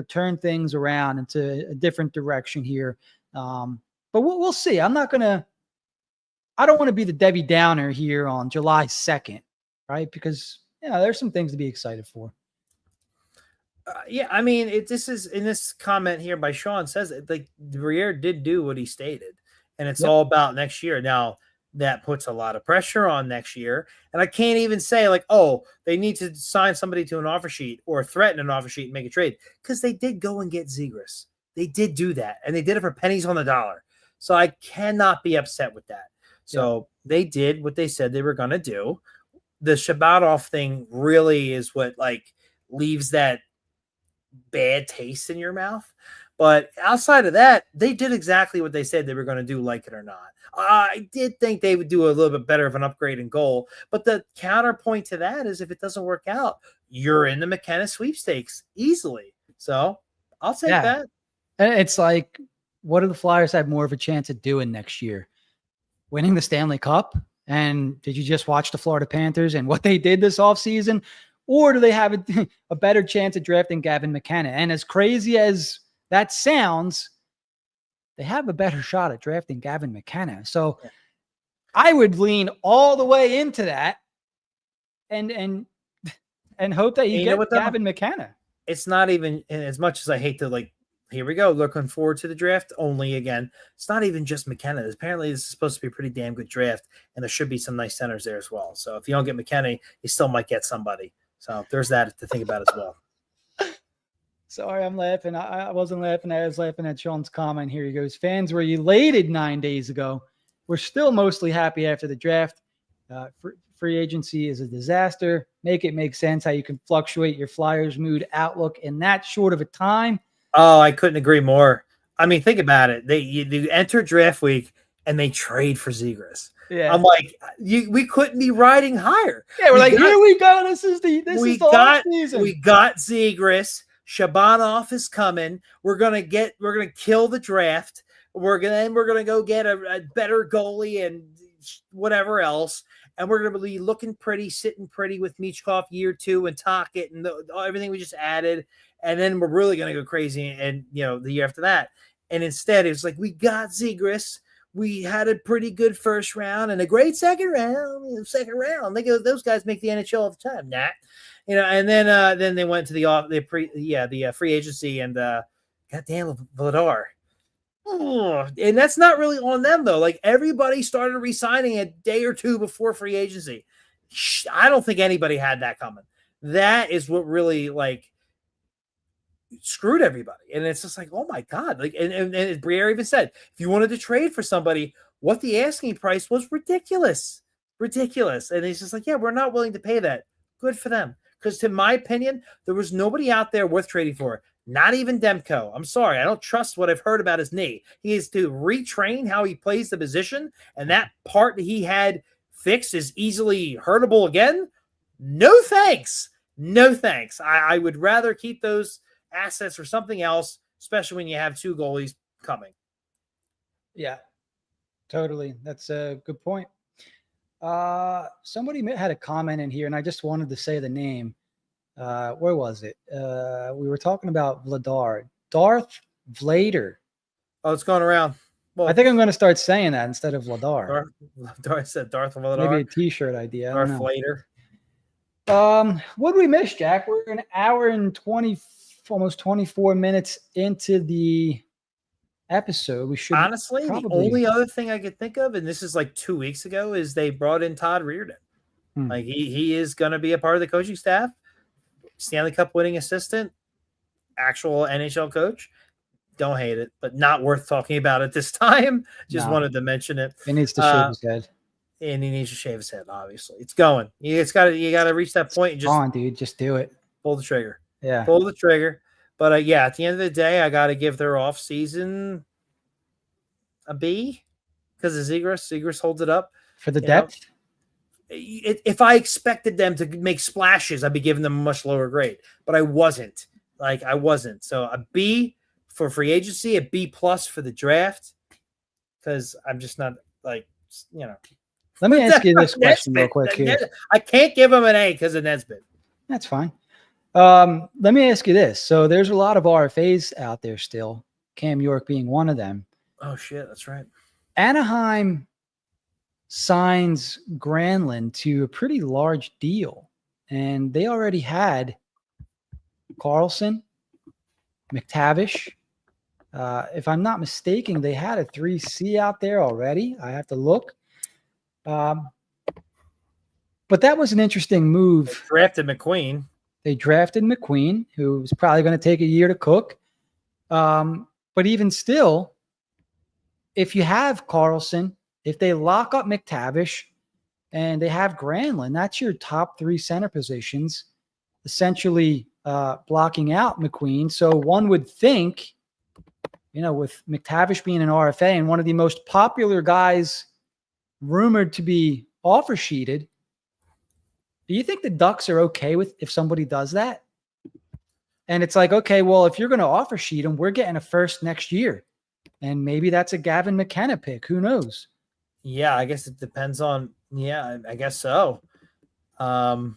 turn things around into a different direction here. But we'll see. I don't want to be the Debbie Downer here on July 2nd, right? Because, there's some things to be excited for. Yeah, I mean, this is in this comment here by Sean says it, like Briere did do what he stated, and it's all about next year. Now that puts a lot of pressure on next year, and I can't even say like, oh, they need to sign somebody to an offer sheet or threaten an offer sheet and make a trade, because they did go and get Zegras. They did do that, and they did it for pennies on the dollar. So I cannot be upset with that. So they did what they said they were going to do. The Shabanov thing really is what like leaves that bad taste in your mouth. But outside of that, they did exactly what they said they were going to do, like it or not. I did think they would do a little bit better of an upgrade in goal. But the counterpoint to that is if it doesn't work out, you're in the McKenna sweepstakes easily. So I'll take that. And it's like, what do the Flyers have more of a chance of doing next year? Winning the Stanley Cup? And did you just watch the Florida Panthers and what they did this offseason? Or do they have a better chance of drafting Gavin McKenna? And as crazy as that sounds, they have a better shot at drafting Gavin McKenna. So I would lean all the way into that and hope that you get Gavin McKenna. It's not even, and as much as I hate to like, here we go, looking forward to the draft only again. It's not even just McKenna. Apparently, this is supposed to be a pretty damn good draft, and there should be some nice centers there as well. So if you don't get McKenna, you still might get somebody. So there's that to think about as well. Sorry, I'm laughing. I wasn't laughing. I was laughing at Sean's comment here. He goes, fans were elated 9 days ago. We're still mostly happy after the draft. Free agency is a disaster. Make it make sense how you can fluctuate your Flyers mood outlook in that short of a time. Oh, I couldn't agree more. I mean, think about it. They enter draft week and they trade for Zegras. Yeah. I'm like, we couldn't be riding higher. Yeah, we're here we go. This is the offseason. We got Zegras. Shabanov is coming. We're gonna kill the draft. We're gonna go get a better goalie and whatever else. And we're gonna be looking pretty, sitting pretty with Michkov year 2 and Tocchet and everything we just added. And then we're really going to go crazy and, the year after that. And instead, it's like, we got Zegras. We had a pretty good first round and a great second round. Those guys make the NHL all the time. Nah. And then they went to the free agency and goddamn Vladar. And that's not really on them, though. Like, everybody started re-signing a day or two before free agency. I don't think anybody had that coming. That is what really, like, screwed everybody. And it's just like, oh my God. Like, and Briere even said, if you wanted to trade for somebody, what the asking price was ridiculous. And he's just like, yeah, we're not willing to pay that. Good for them. Because to my opinion, there was nobody out there worth trading for. Not even Demko. I'm sorry. I don't trust what I've heard about his knee. He is to retrain how he plays the position. And that part that he had fixed is easily hurtable again. No thanks. I would rather keep those assets or something else, especially when you have 2 goalies coming. Yeah, totally. That's a good point. Somebody had a comment in here, and I just wanted to say the name. Where was it? We were talking about Vladar. Darth Vlader. Oh, it's going around. Well, I think I'm going to start saying that instead of Vladar. I said Darth Vladar. Maybe a T-shirt idea. Darth Vlader. What did we miss, Jack? We're an hour and almost 24 minutes into the episode. We should honestly the only other thing I could think of, and this is like 2 weeks ago, is they brought in Todd Reardon. Like he is going to be a part of the coaching staff. Stanley Cup winning assistant, actual NHL coach. Don't hate it, but not worth talking about at this time. Just wanted to mention it. He needs to shave his head. And he needs to shave his head, obviously. It's going. You got to reach that point and just dude. Just do it. Pull the trigger. Yeah. Pull the trigger. But at the end of the day, I got to give their off season a B because of Zegras. Zegras holds it up. For the depth? If I expected them to make splashes, I'd be giving them a much lower grade. But I wasn't. So a B for free agency, a B plus for the draft, because I'm just not Let me ask you this question real quick here. I can't give him an A because of Nesbitt. That's fine. Let me ask you this. So there's a lot of RFAs out there still, Cam York being one of them. Oh, shit. That's right. Anaheim signs Granlund to a pretty large deal, and they already had Carlson, McTavish. If I'm not mistaken, they had a 3C out there already. I have to look. But that was an interesting move. They drafted McQueen. They drafted McQueen, who was probably going to take a year to cook. But even still, if you have Carlson, if they lock up McTavish and they have Granlund, that's your top 3 center positions, essentially blocking out McQueen. So one would think, with McTavish being an RFA and one of the most popular guys rumored to be offer sheeted, do you think the Ducks are okay with if somebody does that? And it's like, okay, well, if you're going to offer sheet him, we're getting a first next year. And maybe that's a Gavin McKenna pick. Who knows? Yeah, I guess it depends on, I guess so. Yeah.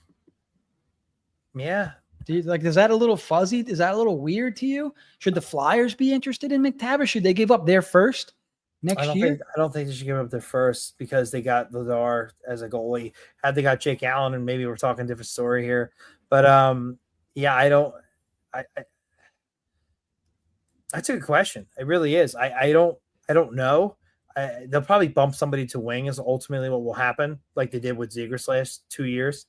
Is that a little fuzzy? Is that a little weird to you? Should the Flyers be interested in McTavish? Should they give up their first next year? I don't think they should give up their first because they got Lazar as a goalie. Had they got Jake Allen, and maybe we're talking a different story here. But I don't. That's a good question. It really is. I don't know. They'll probably bump somebody to wing is ultimately what will happen, like they did with Zegras last 2 years.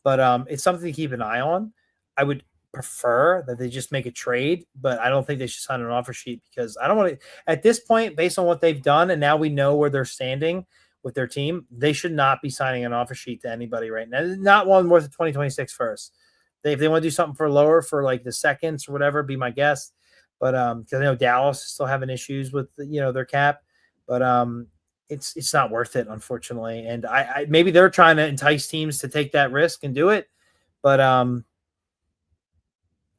But it's something to keep an eye on. I would prefer that they just make a trade, but I don't think they should sign an offer sheet because I don't want to. At this point, based on what they've done, and now we know where they're standing with their team, they should not be signing an offer sheet to anybody right now. Not one worth of 2026 first. If they want to do something for lower for like the seconds or whatever, be my guest. But because I know Dallas is still having issues with their cap, but it's not worth it, unfortunately. And I maybe they're trying to entice teams to take that risk and do it, but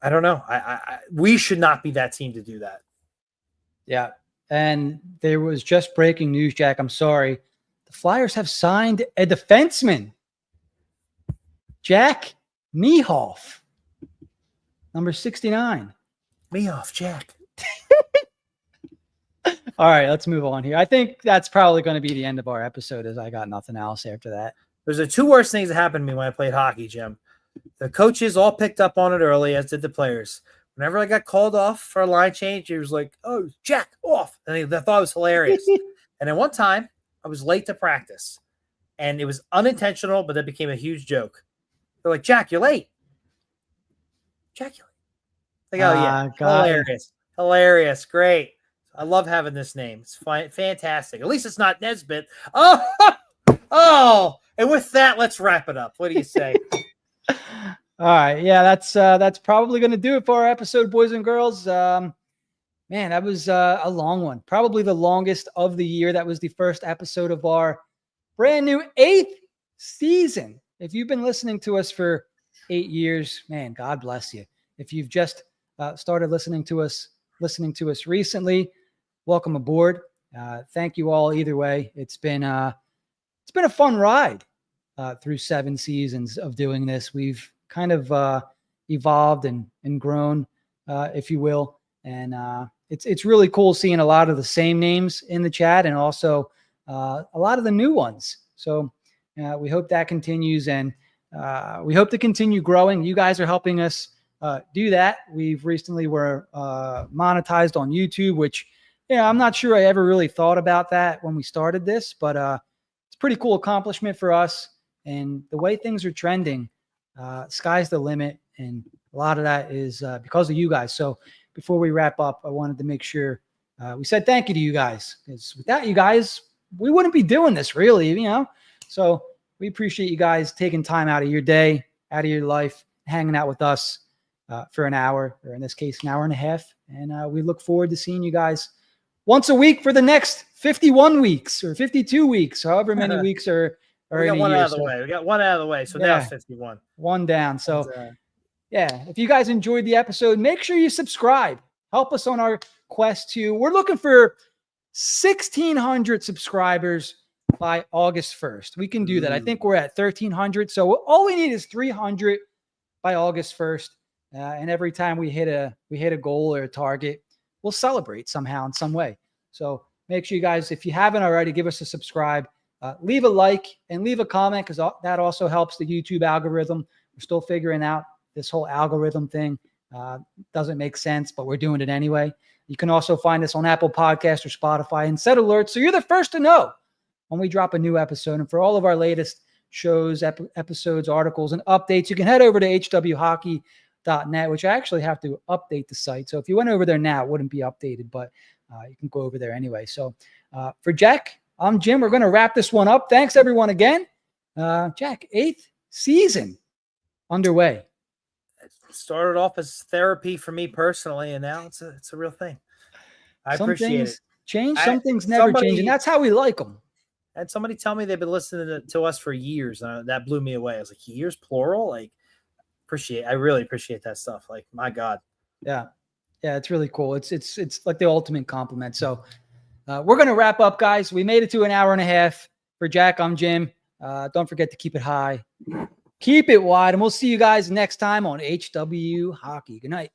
I don't know. We should not be that team to do that. Yeah. And there was just breaking news, Jack. I'm sorry. The Flyers have signed a defenseman, Jack Niehoff, number 69. Niehoff, Jack. All right, let's move on here. I think that's probably going to be the end of our episode as I got nothing else after that. There's the 2 worst things that happened to me when I played hockey, Jim. The coaches all picked up on it early, as did the players. Whenever I got called off for a line change, it was like, oh, Jack, off. And they thought it was hilarious. And then one time, I was late to practice. And it was unintentional, but that became a huge joke. They're like, Jack, you're late. Jack, you're late. Like, oh, yeah. Hilarious. Hilarious. Great. I love having this name. It's fantastic. At least it's not Nesbitt. Oh. And with that, let's wrap it up. What do you say? All right. Yeah, that's probably going to do it for our episode, boys and girls. Man, that was a long one. Probably the longest of the year. That was the first episode of our brand new 8th season. If you've been listening to us for 8 years, man, God bless you. If you've just started listening to us recently, welcome aboard. Thank you all either way. It's been a fun ride through 7 seasons of doing this. We've kind of evolved and grown, if you will. And it's really cool seeing a lot of the same names in the chat and also a lot of the new ones. So we hope that continues, and we hope to continue growing. You guys are helping us do that. We've recently were monetized on YouTube, which, I'm not sure I ever really thought about that when we started this, but it's a pretty cool accomplishment for us. And the way things are trending, sky's the limit. And a lot of that is because of you guys. So before we wrap up, I wanted to make sure we said thank you to you guys, because without you guys, we wouldn't be doing this really, So we appreciate you guys taking time out of your day, out of your life, hanging out with us for an hour, or in this case, an hour and a half. And we look forward to seeing you guys once a week for the next 51 weeks or 52 weeks, however many weeks are we got in one a year. out of the way. We got one out of the way. So now it's 51. One down. So if you guys enjoyed the episode, make sure you subscribe. Help us on our quest to, we're looking for 1,600 subscribers by August 1st. We can do that. I think we're at 1,300. So all we need is 300 by August 1st. And every time we hit a goal or a target, we'll celebrate somehow in some way. So make sure you guys, if you haven't already, give us a subscribe, leave a like, and leave a comment, because that also helps the YouTube algorithm. We're still figuring out this whole algorithm thing. Doesn't make sense, but we're doing it anyway. You can also find us on Apple Podcasts or Spotify and set alerts so you're the first to know when we drop a new episode. And for all of our latest shows, episodes, articles, and updates, you can head over to hwhockey.net, which I actually have to update the site. So if you went over there now, it wouldn't be updated, but you can go over there anyway. So for Jack, I'm Jim. We're going to wrap this one up. Thanks, everyone, again. Jack, 8th season underway. It started off as therapy for me personally, and now it's a real thing. I appreciate it. Change, some things never change, and that's how we like them. And somebody tell me they've been listening to us for years. That blew me away. I was like, years, plural? Like, I really appreciate that stuff. Like, my God. Yeah, it's really cool. It's like the ultimate compliment. So we're going to wrap up, guys. We made it to an hour and a half. For Jack, I'm Jim. Don't forget to keep it high. Keep it wide, and we'll see you guys next time on HW Hockey. Good night.